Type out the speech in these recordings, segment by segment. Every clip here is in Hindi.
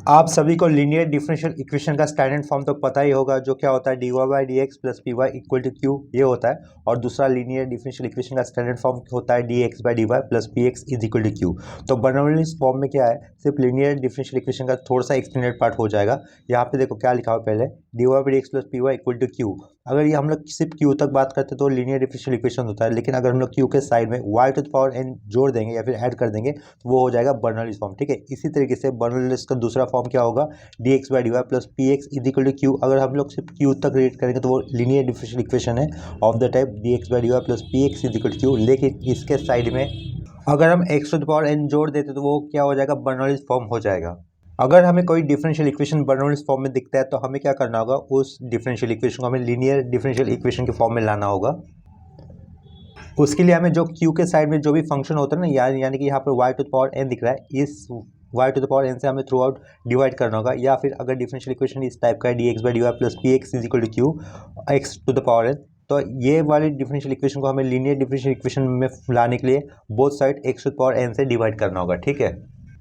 आप सभी को लीनियर डिफरेंशियल इक्वेशन का स्टैंडर्ड फॉर्म तो पता ही होगा, जो क्या होता है dy by d x plus p y equal to q, ये होता है। और दूसरा लीनियर डिफरेंशियल इक्वेशन का स्टैंडर्ड फॉर्म होता है d x by d y plus p x is equal to q. तो बर्नौलीज फॉर्म में क्या है, सिर्फ लीनियर डिफरेंशियल इक्वेशन का थोड़ा सा एक्सटेंडेड पार्ट हो जाएगा। यहाँ पे देखो क्या लिखा हुआ पहले, d y by d x plus p y equal to q. अगर ये हम लोग सिर्फ क्यू तक बात करते तो लीनियर डिफरेंशियल इक्वेशन होता है, लेकिन अगर हम लोग क्यू के साइड में y to the power n जोड़ देंगे या फिर ऐड कर देंगे तो वो हो जाएगा बर्नौलीज फॉर्म। ठीक है, इसी तरीके से बर्नौलीज का दूसरा फॉर्म क्या होगा, d x by d y plus p x is equal to q. अगर हम लोग सिर्फ क्यू तक रीड करेंगे तो वो लीनियर डिफरेंशियल इक्वेशन है of the type d x by d y plus p x is equal to q. लेकिन इसके साइड में अगर हम x to the power n जोड़ देते तो वो क्या हो जाएगा, बर्नौलीज फॉर्म हो जाएगा। अगर हमें कोई डिफरेंशियल इक्वेशन बर्नौलीज फॉर्म में दिखता है तो हमें क्या करना होगा, उस डिफरेंशियल इक्वेशन को हमें लीनियर डिफरेंशियल इक्वेशन के फॉर्म में लाना होगा। उसके लिए हमें जो क्यू के साइड में जो भी फंक्शन होता है ना, यानी कि यहाँ पर y to the power n दिख रहा है, इस y to the power n से हमें थ्रू आउट डिवाइड करना होगा। या फिर अगर डिफरेंशियल इक्वेशन इस टाइप का है, d x by d y plus p x is equal to q x to the power n, तो ये वाली डिफरेंशियल इक्वेशन को हमें लीनियर डिफरेंशियल इक्वेशन में लाने के लिए both side x to the power n से डिवाइड करना होगा। ठीक है,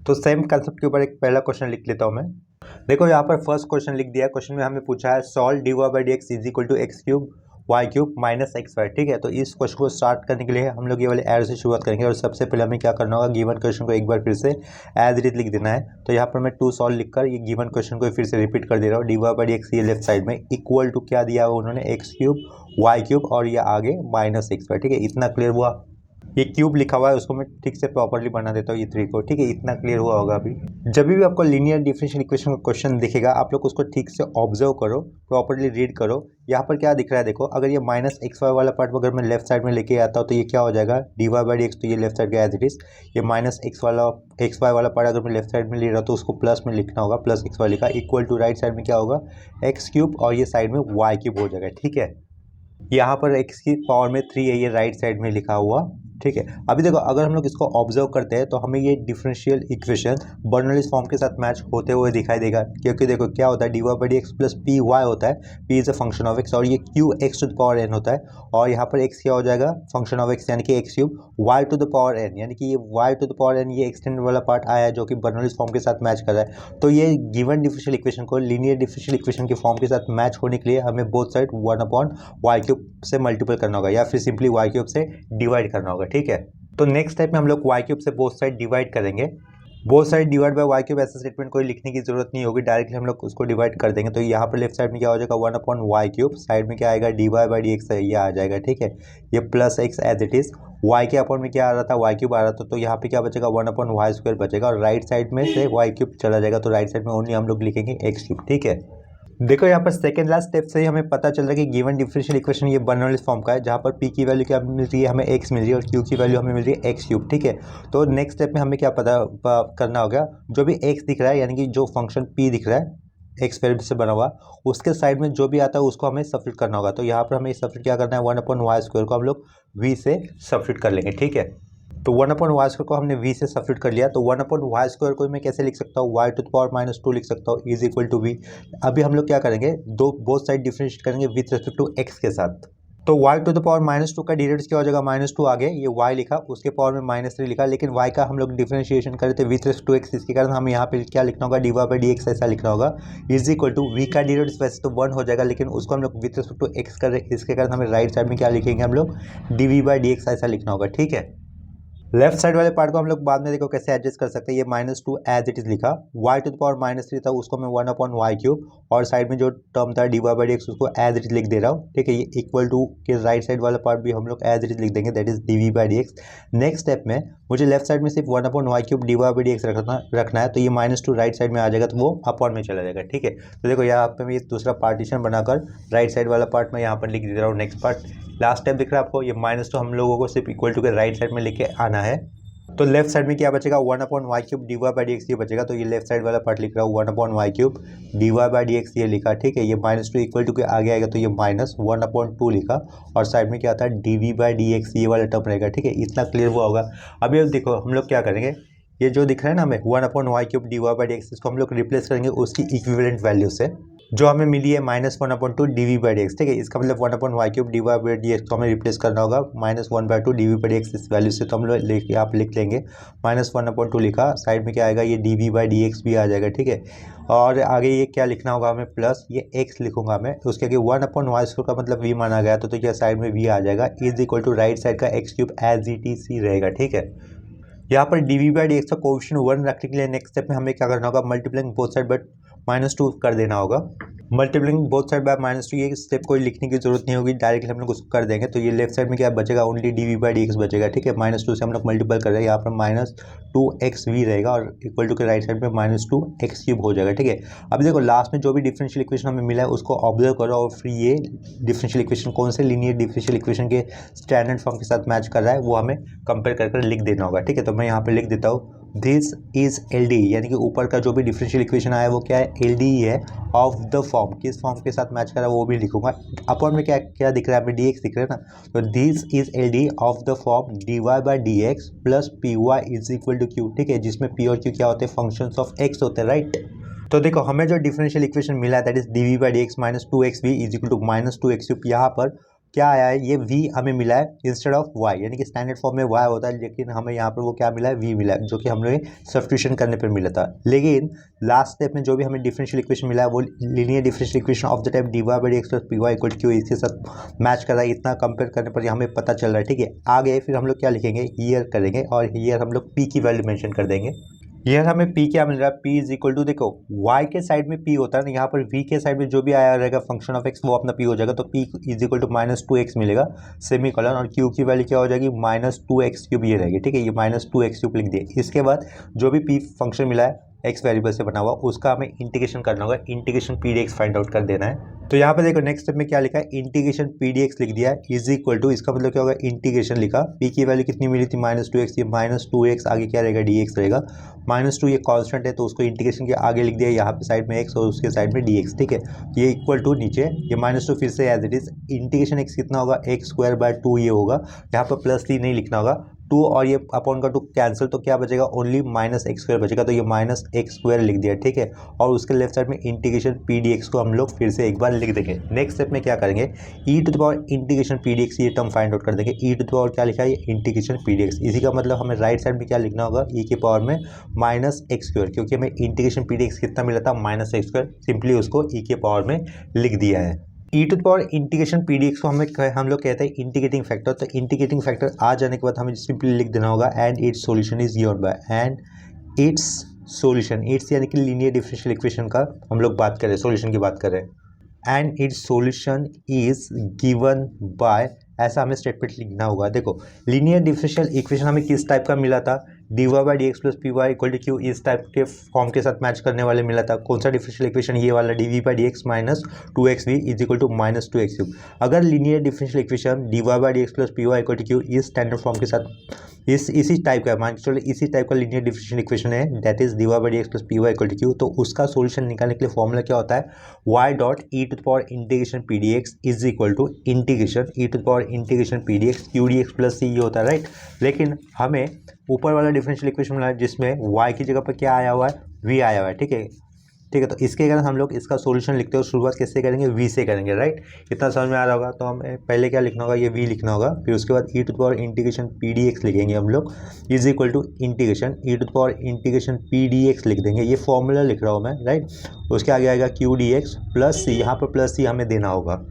तो सेम कंसेप्ट के ऊपर एक पहला क्वेश्चन लिख लेता हूँ मैं। देखो यहाँ पर फर्स्ट क्वेश्चन लिख दिया है। क्वेश्चन में हमें पूछा है solve d y by d x is equal to x cube y cube minus x y. ठीक है, तो इस क्वेश्चन को स्टार्ट करने के लिए हम लोग ये वाले एरो से शुरुआत करेंगे। और सबसे पहले हमें क्या करना होगा, गिवन क्वेश्चन को एक बार फिर से एज इट इज लिख देना है। तो यहाँ पर मैं टू सॉल्व लिखकर ये गिवन क्वेश्चन को फिर से रिपीट कर दे रहा हूँ। D y by d x ये लेफ्ट साइड में इक्वल टू क्या दिया है उन्होंने, एक्स क्यूब वाई क्यूब और ये आगे माइनस एक्स वाई। ठीक है, इतना क्लियर हुआ। ये क्यूब लिखा हुआ है उसको मैं ठीक से प्रॉपर्ली बना देता हूँ, ये थ्री को। ठीक है, इतना क्लियर हुआ होगा अभी। जब भी आपको लीनियर डिफरेंशियल इक्वेशन का क्वेश्चन दिखेगा, आप लोग उसको ठीक से ऑब्जर्व करो, प्रॉपर्ली रीड करो। यहाँ पर क्या दिख रहा है देखो, अगर ये माइनस एक्स वाई वाला पार्ट अगर मैं लेफ्ट साइड में लेके आता हूँ तो ये क्या हो जाएगा, d y by d x, तो ये लेफ्ट साइड का एज इट इज। ये माइनस एक्स वाई वाला पार्ट अगर मैं लेफ्ट साइड में ले रहा हूँ तो उसको प्लस में लिखना होगा, प्लस एक्स वाई लिखा, इक्वल टू राइट साइड में क्या होगा, एक्स क्यूब और ये साइड में वाई क्यूब हो जाएगा। ठीक है, यहाँ पर एक्स की पावर में 3 है, ये राइट साइड में लिखा हुआ। ठीक है, अभी देखो अगर हम लोग इसको ऑब्जर्व करते हैं तो हमें ये डिफरेंशियल इक्वेशन बर्नौलीज फॉर्म के साथ मैच होते हुए दिखाई देगा। क्योंकि देखो क्या होता है, d y by d x plus p y होता है, p is a function of x, और ये q x to the power n होता है। और यहाँ पर एक्स क्या हो जाएगा, फंक्शन ऑफ एक्स यानी कि x cube y to the power n, यानी कि ये y to the power n ये एक्सटेंडेड वाला पार्ट आया है जो कि बर्नौलीज फॉर्म के साथ मैच कर रहा है। तो ये गिवन डिफरेंशियल इक्वेशन को लीनियर डिफरेंशियल इक्वेशन के फॉर्म के साथ मैच होने के लिए हमें बोथ साइड 1/y क्यूब से मल्टीपल करना होगा या फिर सिंपली y क्यूब से डिवाइड करना होगा। ठीक है, तो नेक्स्ट स्टेप में हम लोग y क्यूब से बोथ साइड डिवाइड करेंगे। Both side divide by y cube ऐसा स्टेटमेंट कोई लिखने की जरूरत नहीं होगी, डायरेक्टली हम लोग उसको डिवाइड कर देंगे। तो यहाँ पर लेफ्ट साइड में क्या हो जाएगा, 1/y क्यूब, साइड में क्या आएगा, d y by d x ये आ जाएगा। ठीक है, ये plus x as it is, y के अपॉन में क्या आ रहा था, y क्यूब आ रहा था, तो यहाँ पे क्या बचेगा, 1/y स्क्वायर बचेगा और राइट साइड में से y क्यूब चला जाएगा, तो राइट साइड में ओनली हम लोग लिखेंगे एक्स क्यूब। ठीक है, देखो यहाँ पर सेकंड लास्ट स्टेप से ही हमें पता चल रहा है कि गिवन डिफरेंशियल इक्वेशन ये बर्नौलीज फॉर्म का है, जहाँ पर p की वैल्यू क्या मिल रही है, हमें x मिल रही है और q की वैल्यू हमें मिल रही है एक्स क्यूब। ठीक है, तो नेक्स्ट स्टेप में हमें क्या करना होगा, जो भी x दिख रहा है यानी कि जो फंक्शन p दिख रहा है एक्स वेरिएबल से बना हुआ, उसके साइड में जो भी आता है उसको हमें सब्स्टिट्यूट करना होगा। तो यहाँ पर हमें सब्स्टिट्यूट क्या करना है, 1/y स्क्वायर को हम लोग v से सब्स्टिट्यूट कर लेंगे। ठीक है, तो 1/y स्क्वायर को हमने v से सब्स्टिट्यूट कर लिया, तो 1/y स्क्वायर को मैं कैसे लिख सकता हूँ, y टू द पावर -2 लिख सकता हूँ इज इक्वल टू v। अभी हम लोग क्या करेंगे, बोथ साइड डिफरेंशिएट करेंगे विथ रिस्पेक्ट टू x के साथ। तो y टू द पावर -2 का डिराइवेटिव क्या हो जाएगा, -2 आगे ये y लिखा, उसके पावर में -3 लिखा, लेकिन y का हम लोग डिफरेंशिएशन करे थे विथ रिस्पेक्ट टू x, इसके कारण हमें यहाँ पे क्या लिखना होगा, d y by d x ऐसा लिखना होगा इज इक्वल टू v का डिराइवेटिव वैसे तो 1 हो जाएगा, लेकिन उसको हम लोग विथ रिस्पेक्ट टू x कर रहे हैं, इसके कारण हमें राइट साइड में क्या लिखेंगे, हम लोग d v by d x ऐसा लिखना होगा। ठीक है, लेफ्ट साइड वाले पार्ट को हम लोग बाद में देखो कैसे एडजस्ट कर सकते हैं। ये -2 एज इट इज लिखा, y टू द पावर -3 था उसको मैं 1/y क्यूब, और साइड में जो टर्म था d y by d x उसको एज इट इज लिख दे रहा हूँ। ठीक है, ये इक्वल टू के राइट साइड वाला पार्ट भी हम लोग एज इट इज लिख देंगे, that is d v by d x. Next step में मुझे लेफ्ट साइड में सिर्फ 1/y cube d y by d x रखना है, तो ये -2 राइट साइड में आ जाएगा, तो वो अपॉन में चला जाएगा। ठीक है, तो देखो यहाँ पे मैं दूसरा पार्टीशन बनाकर राइट साइड वाला पार्ट मैं यहाँ पर लिख दे रहा हूँ। नेक्स्ट पार्ट लास्ट स्टेप दिख रहा है आपको, ये -2 हम लोगों को सिर्फ इक्वल टू के राइट साइड में लेके आना है। तो लेफ्ट साइड में क्या बचेगा, 1/y cube d y by d x ये बचेगा। तो ये लेफ्ट साइड वाला पार्ट लिख रहा हूँ 1/y cube d y by d x ये लिखा। ठीक है, ये -2 इक्वल टू के आगे आएगा, तो ये -1/2 लिखा, और साइड में क्या आता है, d v by d x ये वाला टर्म रहेगा। ठीक है, इतना क्लियर हुआ होगा। अभी अब देखो हम लोग क्या करेंगे, ये जो दिख रहा है ना हमें 1/y cube d y by d x, इसको हम लोग रिप्लेस करेंगे उसकी इक्विवेलेंट वैल्यू से। जो हमें मिली है -1/2 dv/dx, ठीक है। इसका मतलब 1/y³ dy/dx को हमें रिप्लेस करना होगा -1/2 dv/dx इस वैल्यू से। तो हम लोग आप लिख लेंगे -1/2 लिखा, साइड में क्या आएगा, ये dv/dx भी आ जाएगा, ठीक है। और आगे ये क्या लिखना होगा हमें, प्लस ये x लिखूंगा मैं, तो उसके आगे 1/y² का मतलब v माना गया, तो क्या साइड में v आ जाएगा, is equal to right side का x³ as it is he रहेगा, ठीक है। यहाँ पर dv/dx का कोएफिशिएंट 1 रखने के लिए नेक्स्ट स्टेप में हमें क्या करना होगा, मल्टीप्लाइंग बोथ साइड बट -2 कर देना होगा। मल्टीप्लाइंग बोथ साइड बाय -2, ये स्टेप कोई लिखने की जरूरत नहीं होगी, डायरेक्टली हम लोग उसको कर देंगे। तो ये लेफ्ट साइड में क्या बचेगा, ओनली dv/dx बचेगा, ठीक है। -2 से हम लोग मल्टीपल कर रहे हैं, यहाँ पर -2xv रहेगा और इक्वल टू के राइट साइड में -2x³ हो जाएगा, ठीक है। अब देखो लास्ट में जो भी डिफरेंशियल इक्वेशन हमें मिला है उसको ऑब्जर्व करो और फिर ये डिफरेंशियल इक्वेशन कौन से लीनियर डिफरेंशियल इक्वेशन के स्टैंडर्ड फॉर्म के साथ मैच कर रहा है वो हमें कंपेयर कर लिख देना होगा, ठीक है। तो मैं यहाँ पर लिख देता हूँ, दिस इज LD, यानी कि ऊपर का जो भी डिफरेंशियल इक्वेशन आया है वो क्या है, LD ही है ऑफ द फॉर्म, किस फॉर्म के साथ मैच कर रहा है वो भी लिखूंगा। अपर में क्या क्या दिख रहा है, हमें dx दिख रहा है ना, तो this is LD of the form dy/dx plus py is equal to q, ठीक है, जिसमें p और q क्या होते हैं, फंक्शंस ऑफ x होते हैं, राइट। तो देखो हमें जो डिफरेंशियल इक्वेशन मिला है that is dv/dx -2xv is equal to -2x³, यहाँ पर क्या आया है, ये v हमें मिला है इंस्टेड ऑफ y, यानी कि स्टैंडर्ड फॉर्म में y होता है, लेकिन हमें यहाँ पर वो क्या मिला है, v मिला है, जो कि हम लोग सब्स्टिट्यूशन करने पर मिला था। लेकिन लास्ट स्टेप में जो भी हमें डिफरेंशियल इक्वेशन मिला है वो linear differential equation of the type dy/dx plus py equal to q, इसके साथ मैच कर रहा है। इतना कंपेयर करने पर हमें पता चल रहा है, ठीक है। आगे फिर हम लोग क्या लिखेंगे, ईयर करेंगे और ईयर हम लोग p की वैल्यू मेंशन कर देंगे। यहाँ हमें p क्या मिल रहा है, p इज इक्वल टू, देखो y के साइड में p होता है ना, यहाँ पर v के साइड में जो भी आया रहेगा फंक्शन ऑफ x वो अपना p हो जाएगा, तो p is equal to -2x मिलेगा सेमी कॉलन, और q की वैल्यू क्या हो जाएगी, -2x³ ये रहेगी, ठीक है। ये -2x³ लिख दिए। इसके बाद जो भी p फंक्शन मिला है x वेरिएबल से बना हुआ उसका हमें इंटीग्रेशन करना होगा, इंटीग्रेशन pdx फाइंड आउट कर देना है। तो यहाँ पे देखो नेक्स्ट स्टेप में क्या लिखा है, इंटीग्रेशन pdx लिख दिया है इज इक्वल टू, इसका मतलब क्या होगा, इंटीग्रेशन लिखा, p की वैल्यू कितनी मिली थी, -2x, ये -2x आगे क्या रहेगा, dx रहेगा, -2 ये कांस्टेंट है तो उसको इंटीग्रेशन के आगे लिख दिया, यहाँ पे साइड में x और उसके साइड में dx, ठीक है। ये इक्वल टू नीचे ये -2 फिर से as it is, integration x कितना होगा, x² 2 ये होगा, यहाँ पर +3 नहीं लिखना होगा, 2 और ये अपॉन का 2 कैंसिल, तो क्या बचेगा, ओनली -x² बचेगा, तो ये -x² लिख दिया, ठीक है। और उसके लेफ्ट साइड में इंटीग्रेशन pdx को हम लोग फिर से एक बार लिख देंगे। नेक्स्ट स्टेप में क्या करेंगे, e⁻इंटीग्रेशन pdx ये टर्म फाइंड आउट कर देंगे। e⁻ क्या लिखा है, ये इंटीग्रेशन pdx, इसी का मतलब हमें राइट साइड में क्या लिखना होगा, e के पावर में -x², क्योंकि हमें इंटीग्रेशन pdx कितना मिला था, -x², सिंपली उसको e के पावर में लिख दिया है। इंटीग्रेशन pdx को हम लोग कहते हैं इंटीग्रेटिंग फैक्टर। तो इंटीग्रेटिंग फैक्टर आ जाने के बाद हमें सिंपली लिख देना होगा and it's solution is given by, and it's solution, it's यानी कि लीनियर डिफरेंशियल इक्वेशन का हम लोग बात करें, सॉल्यूशन की बात करें, and it's solution is given by, ऐसा हमें स्टेटमेंट लिखना होगा। देखो लीनियर डिफरेंशियल इक्वेशन हमें किस टाइप का मिला था, dy/dx plus py equal to q, इस टाइप के फॉर्म के साथ मैच करने वाले मिला था। कौन सा डिफरेंशियल इक्वेशन, ये वाला dv/dx -2xv is equal to -2x³। अगर linear differential equation dy/dx plus py equal to q इस स्टैंडर्ड फॉर्म के साथ इसी टाइप का, मान के चलो इसी टाइप का लीनियर डिफरेंशियल इक्वेशन है that is dy/dx plus py equal to q, तो उसका सॉल्यूशन निकालने के लिए फॉर्मूला क्या होता है, y.e⁻इंटीग्रेशन pdx is equal to integration e⁻इंटीग्रेशन pdx qdx प्लस c, ये होता है, राइट। लेकिन हमें ऊपर वाला डिफरेंशियल इक्वेशन मिला है जिसमें y की जगह पर क्या आया हुआ है, v आया हुआ है, ठीक है, ठीक है। तो इसके कारण हम लोग इसका सॉल्यूशन लिखते हो, शुरुआत किससे करेंगे, v से करेंगे, राइट। इतना समझ में आ रहा होगा। तो हमें पहले क्या लिखना होगा, ये v लिखना होगा, फिर उसके बाद e⁻इंटीग्रेशन pdx लिखेंगे हम लोग इज इक्वल टू इंटीग्रेशन e⁻इंटीग्रेशन pdx लिख देंगे, ये फॉर्मूला लिख रहा हूँ मैं, राइट। उसके आगे आएगा qdx प्लस c, यहाँ पर प्लस c हमें देना होगा।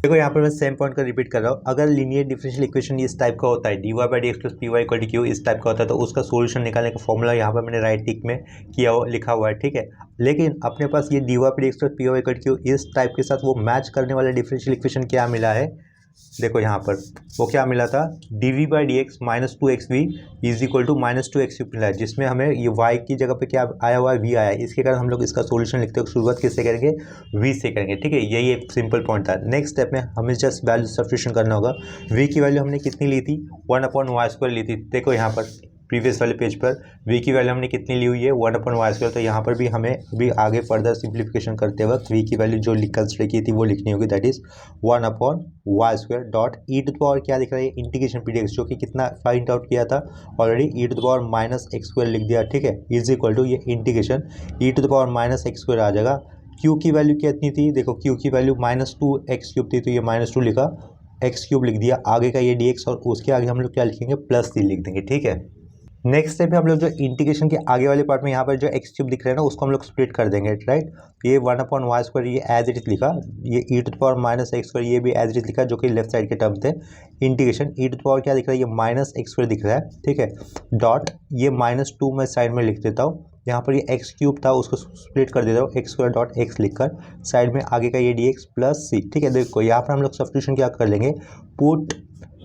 देखो यहाँ पर मैं सेम पॉइंट का रिपीट कर रहा हूँ, अगर लीनियर डिफरेंशियल इक्वेशन इस टाइप का होता है dy/dx plus py equal to q इस टाइप का होता है, तो उसका सॉल्यूशन निकालने का फॉर्मूला यहाँ पर मैंने राइट टिक में किया हुआ लिखा हुआ है, ठीक है। लेकिन अपने पास ये dy/dx plus py equal to q इस टाइप के साथ वो मैच करने वाला डिफरेंशियल इक्वेशन क्या मिला है, देखो यहाँ पर वो क्या मिला था, dv/dx -2xv is equal to -2x³ मिला है, जिसमें हमें ये y की जगह पे क्या आया हुआ है, v आया है। इसके कारण हम लोग इसका सॉल्यूशन लिखते हैं, शुरुआत किससे करेंगे, v से करेंगे, ठीक है। यही एक सिंपल पॉइंट था। नेक्स्ट स्टेप में हमें जस्ट वैल्यू सब्स्टिट्यूशन करना होगा। v की वैल्यू हमने कितनी ली थी, 1/y² ली थी। देखो यहाँ पर प्रीवियस वाले पेज पर v की वैल्यू हमने कितनी ली हुई है, 1/y²। तो यहाँ पर भी हमें अभी आगे फर्दर सिंप्लीफिकेशन करते वक्त v की वैल्यू जो कंसिडर की थी वो लिखनी होगी, that is 1/y² dot e⁻ क्या दिख रहा है, इंटीग्रेशन pdx, जो कि कितना फाइंड आउट किया था ऑलरेडी, e⁻−x² लिख दिया, ठीक है, इज इक्वल टू ये इंटीग्रेशन e⁻−x² आ जाएगा क्यू की वैल्यू कितनी थी, देखो क्यू की वैल्यू -2x³ थी, तो ये -2 लिखा, x³ लिख दिया, आगे का ये dx और उसके आगे हम लोग क्या लिखेंगे +3 लिख देंगे, ठीक है। नेक्स्ट स्टेप में हम लोग जो इंटीग्रेशन के आगे वाले पार्ट में यहाँ पर जो x³ दिख रहा है ना उसको हम लोग स्प्लिट कर देंगे, राइट। ये 1/y² ये एज इट इज लिखा, ये e⁻x² ये भी एज इट इज लिखा, जो कि लेफ्ट साइड के टर्म थे। इंटीग्रेशन क्या दिख रहा है, ये -x² दिख रहा है, ठीक है। डॉट ये -2 मैं साइड में लिख देता हूँ, यहाँ पर ये x³ था उसको स्प्लिट कर देता हूँ, x² डॉट x लिखकर साइड में आगे का ये dx +c, ठीक है। देखो यहाँ पर हम लोग सब्स्टिट्यूशन क्या कर लेंगे, पुट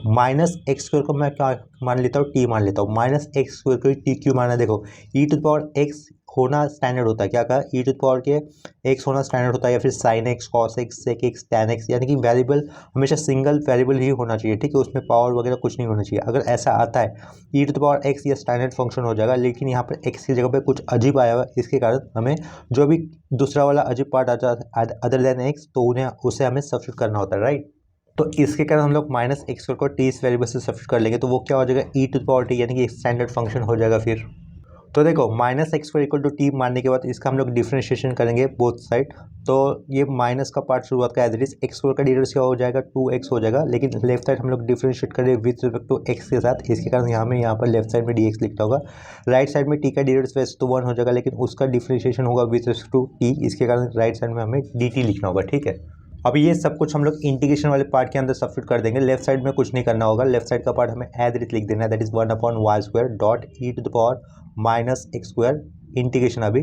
-x² को मैं क्या मान लेता हूँ, t मान लेता हूँ, -x² को t क्यों माना, देखो e⁻x होना स्टैंडर्ड होता है, क्या कहा, e⁻x होना स्टैंडर्ड होता है, या फिर sin x cos x sec x tan x, यानी कि वेरिएबल हमेशा सिंगल वेरिएबल ही होना चाहिए, ठीक है, उसमें पावर वगैरह कुछ नहीं होना चाहिए। अगर ऐसा आता है e⁻x ये स्टैंडर्ड फंक्शन हो जाएगा, लेकिन यहाँ पर x की जगह पे कुछ अजीब आया हुआ, इसके कारण हमें जो भी दूसरा वाला अजीब पार्ट आ जाता है अदर देन x, तो उसे हमें सब्स्टिट्यूट करना होता है, राइट। तो इसके कारण हम लोग -x² को t इस वेरिएबल से सब्स्टिट्यूट कर लेंगे, तो वो क्या हो जाएगा e⁻t, यानी कि स्टैंडर्ड फंक्शन हो जाएगा फिर। तो देखो -x² = t मानने के बाद इसका हम लोग डिफ्रेंशिएशन करेंगे बोथ साइड, तो ये माइनस का पार्ट शुरुआत का एज इट इज, x² का डेरिवेटिव क्या हो जाएगा 2x हो जाएगा, लेकिन लेफ्ट साइड हम लोग डिफ्रेंशिएट करें विथ रिस्पेक्ट टू x के साथ, इसके कारण यहाँ पर लेफ्ट साइड में dx लिखता होगा। राइट साइड में t का डेरिवेटिव वैसे तो 1 हो जाएगा, लेकिन उसका डिफ्रेंशिएशन होगा विथ रिस्पेक्ट टू t, इसके कारण राइट साइड में हमें dt लिखना होगा, ठीक है। अब ये सब कुछ हम लोग इंटीग्रेशन वाले पार्ट के अंदर सब्स्टिट्यूट कर देंगे, लेफ्ट साइड में कुछ नहीं करना होगा, लेफ्ट साइड का पार्ट हमें एज इट इज लिख देना है, that is 1/y² dot e⁻x²। Integration अभी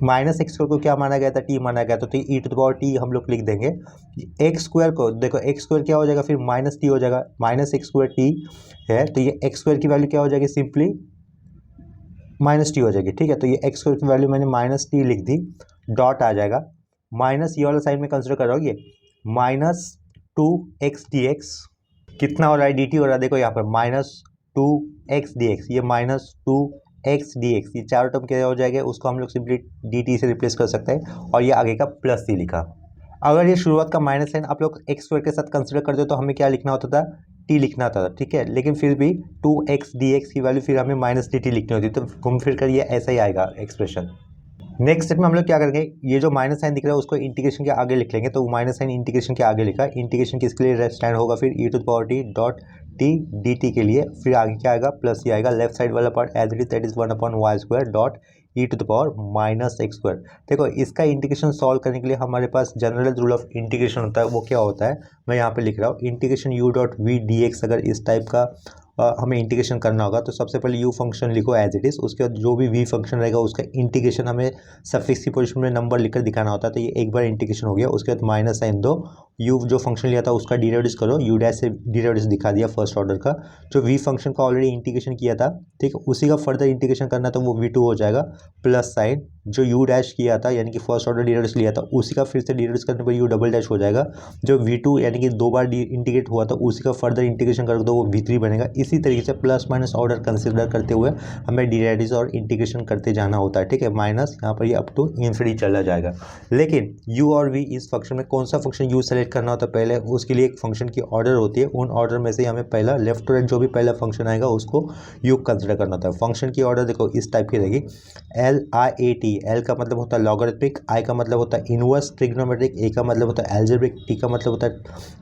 -x² को क्या माना गया था, t माना गया था, तो e⁻t हम लोग लिख देंगे। x² को देखो x² क्या हो जाएगा फिर -t हो जाएगा, -x²t है, तो ये x² की वैल्यू क्या हो जाएगी, सिंपली -t हो जाएगी, ठीक है। तो ये x² की वैल्यू मैंने -t लिख दी, डॉट आ जाएगा, माइनस ये वाला साइड में कंसिडर कर रहा हूँ, ये -2x dx कितना हो रहा है, dt हो रहा है, देखो यहाँ पर -2x dx, ये -2x dx, ये चारों टर्म क्या हो जाएगा, उसको हम लोग सिंपली dt से रिप्लेस कर सकते हैं, और ये आगे का +c लिखा। अगर ये शुरुआत का माइनस साइन आप लोग x² के साथ कंसिडर करते हो तो हमें क्या लिखना होता था, t लिखना था, ठीक है, लेकिन फिर भी 2x dx की वैल्यू फिर हमें -dt लिखनी होती, तो घूम फिर कर ये ऐसा ही आएगा एक्सप्रेशन। नेक्स्ट स्टेप में हम लोग क्या करेंगे, ये जो माइनस साइन दिख रहा है उसको इंटीग्रेशन के आगे लिख लेंगे, तो माइनस साइन इंटीग्रेशन के आगे लिखा, इंटीग्रेशन किसके लिए स्टैंड होगा फिर e⁻t डॉट t dt के लिए, फिर आगे क्या आएगा +c आएगा, लेफ्ट साइड वाला part as it is, that is 1/y² dot e⁻x²। देखो इसका इंटीग्रेशन सॉल्व करने के लिए हमारे पास जनरल रूल ऑफ इंटीग्रेशन होता है, वो क्या होता है मैं यहाँ पे लिख रहा हूँ, integration u dot v dx। अगर इस टाइप का हमें इंटीग्रेशन करना होगा तो सबसे पहले u फंक्शन लिखो एज इट इज, उसके बाद जो भी v फंक्शन रहेगा उसका इंटीग्रेशन हमें सफिक्स की पोजीशन में नंबर लिखकर दिखाना होता है, तो ये एक बार इंटीग्रेशन हो गया, उसके बाद माइनस साइन दो, u जो फंक्शन लिया था उसका डेरिवेटिव करो, u' से डेरिवेटिव दिखा दिया फर्स्ट ऑर्डर का, जो v फंक्शन का ऑलरेडी इंटीग्रेशन किया था, ठीक है, उसी का फर्दर इंटीग्रेशन करना तो वो v2 हो जाएगा, प्लस साइन जो u' किया था यानी कि फर्स्ट ऑर्डर डेरिवेटिव लिया था उसी का फिर से डेरिवेटिव करने पर u" हो जाएगा, जो v2 यानी कि 2 बार इंटीग्रेट हुआ था उसी का फर्दर इंटीग्रेशन कर दो वो v3 बनेगा। इसी तरीके से प्लस माइनस ऑर्डर कंसिडर करते हुए हमें डेरिवेटिव और इंटीग्रेशन करते जाना होता है, ठीक है, माइनस यहाँ पर ये अप टू इन्फिनिटी चला जाएगा। लेकिन u और v इस फंक्शन में कौन सा फंक्शन u सेलेक्ट करना होता है पहले, उसके लिए एक फंक्शन की ऑर्डर होती है, उन ऑर्डर में से हमें पहला लेफ्ट टू राइट जो भी पहला फंक्शन आएगा उसको u कंसिडर करना होता है। फंक्शन की ऑर्डर देखो इस टाइप की रहेगी, LIAT, L का मतलब होता है लॉगरिथमिक, I का मतलब होता है इनवर्स ट्रिग्नोमेट्रिक, A का मतलब होता है एल्जेब्रिक, T का मतलब होता है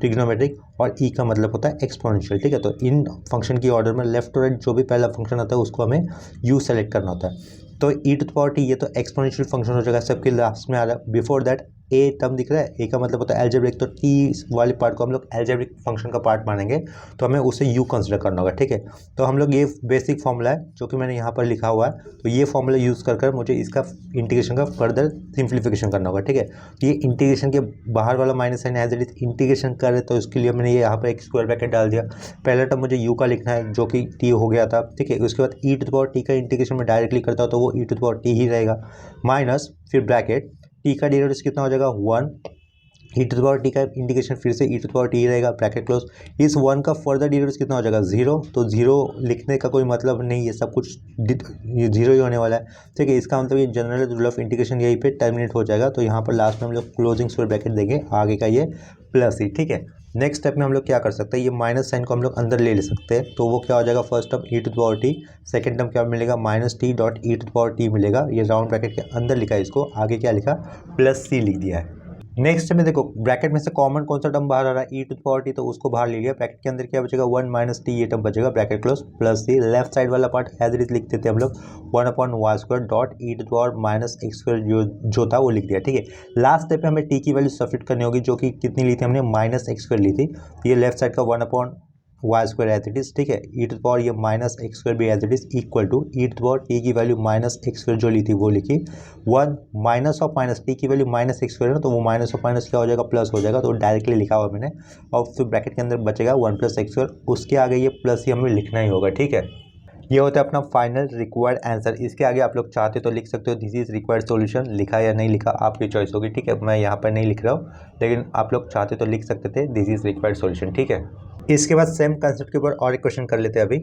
ट्रिग्नोमेट्रिक और E का मतलब होता है एक्सपोनेंशियल, ठीक है। तो इन फंक्शन की ऑर्डर में लेफ्ट टू राइट जो भी पहला फंक्शन आता है उसको हमें u सेलेक्ट करना होता है। तो e⁻t ये तो एक्सपोनेंशियल फंक्शन हो जाएगा, सबके लास्ट में आ रहा है, बिफोर दैट a टर्म दिख रहा है, a का मतलब होता है एल्जेब्रिक, तो t वाले पार्ट को हम लोग एल्जेब्रिक फंक्शन का पार्ट मानेंगे, तो हमें उसे u कंसिडर करना होगा, ठीक है। तो हम लोग ये बेसिक फॉर्मूला है जो कि मैंने यहाँ पर लिखा हुआ है, तो ये फॉर्मूला यूज़ कर मुझे इसका इंटीग्रेशन का फर्दर सिंप्लीफिकेशन करना होगा, ठीक है। ये इंटीग्रेशन के बाहर वाला minus sign as it is integration करे, तो इसके लिए मैंने ये यहाँ पर एक स्क्वायर ब्रैकेट डाल दिया, पहला टर्म मुझे u का लिखना है जो कि t हो गया था, ठीक है। उसके बाद e⁻t का इंटीग्रेशन में डायरेक्टली करता हूँ तो वो e⁻t ही रहेगा, माइनस फिर ब्रैकेट t का डेरिवेटिव कितना हो जाएगा 1, e⁻t का इंटीग्रेशन फिर से e⁻t ही रहेगा, ब्रैकेट क्लोज, इस 1 का फर्दर डेरिवेटिव कितना हो जाएगा 0, तो 0 लिखने का कोई मतलब नहीं है, सब कुछ ये 0 ही होने वाला है, ठीक है। इसका मतलब ये जनरल रूल ऑफ इंटीग्रेशन यहीं पे टर्मिनेट हो जाएगा, तो यहाँ पर लास्ट में हम लोग क्लोजिंग स्क्वायर ब्रैकेट देंगे, आगे का ये +c, ठीक है। नेक्स्ट स्टेप में हम लोग क्या कर सकते हैं, ये माइनस साइन को हम लोग अंदर ले सकते हैं, तो वो क्या हो जाएगा, first term e to the power t, second term क्या मिलेगा, minus t dot e to the power t मिलेगा। ये राउंड ब्रैकेट के अंदर लिखा है, इसको आगे क्या लिखा, प्लस सी लिख दिया है। नेक्स्ट में देखो ब्रैकेट में से कॉमन कौन सा टर्म बाहर आ रहा है, e to the power T, तो उसको बाहर ले लिया। ब्रैकेट के अंदर क्या बचेगा, 1 माइनस टी, ये टर्म बचेगा, bracket close, plus c. Left side वाला पार्ट एज इट इज लिख देते हैं हम लोग, 1/y² dot e to the power minus x² जो था वो लिख दिया। ठीक है, लास्ट स्टेप पे हमें टी की वैल्यू सब्स्टिट्यूट करनी होगी, जो कि कितनी ली थी हमने, -x² ली थी। ये लेफ्ट साइड का 1/y² एज इट इज। ठीक है, ई टू द पावर ये -x² भी as it is equal to e to the power t की वैल्यू -x² जो ली थी वो लिखी, 1 माइनस ऑफ माइनस, टी की वैल्यू -x² है ना, तो वो माइनस ऑफ माइनस क्या हो जाएगा, प्लस हो जाएगा, तो डायरेक्टली लिखा हुआ मैंने। और फिर ब्रैकेट के अंदर बचेगा 1 + x², उसके आगे ये प्लस ही हमें लिखना ही होगा। ठीक है, ये होता है अपना फाइनल रिक्वायर्ड आंसर। इसके आगे आप लोग चाहते तो लिख सकते हो दिस इज रिक्वायर्ड सॉल्यूशन, लिखा या नहीं लिखा आपकी चॉइस होगी। ठीक है, मैं यहाँ पर नहीं लिख रहा हूँ, लेकिन आप लोग चाहते तो लिख सकते थे दिस इज रिक्वायर्ड सॉल्यूशन। ठीक है, इसके बाद सेम कंसेप्ट के ऊपर और एक क्वेश्चन कर लेते हैं। अभी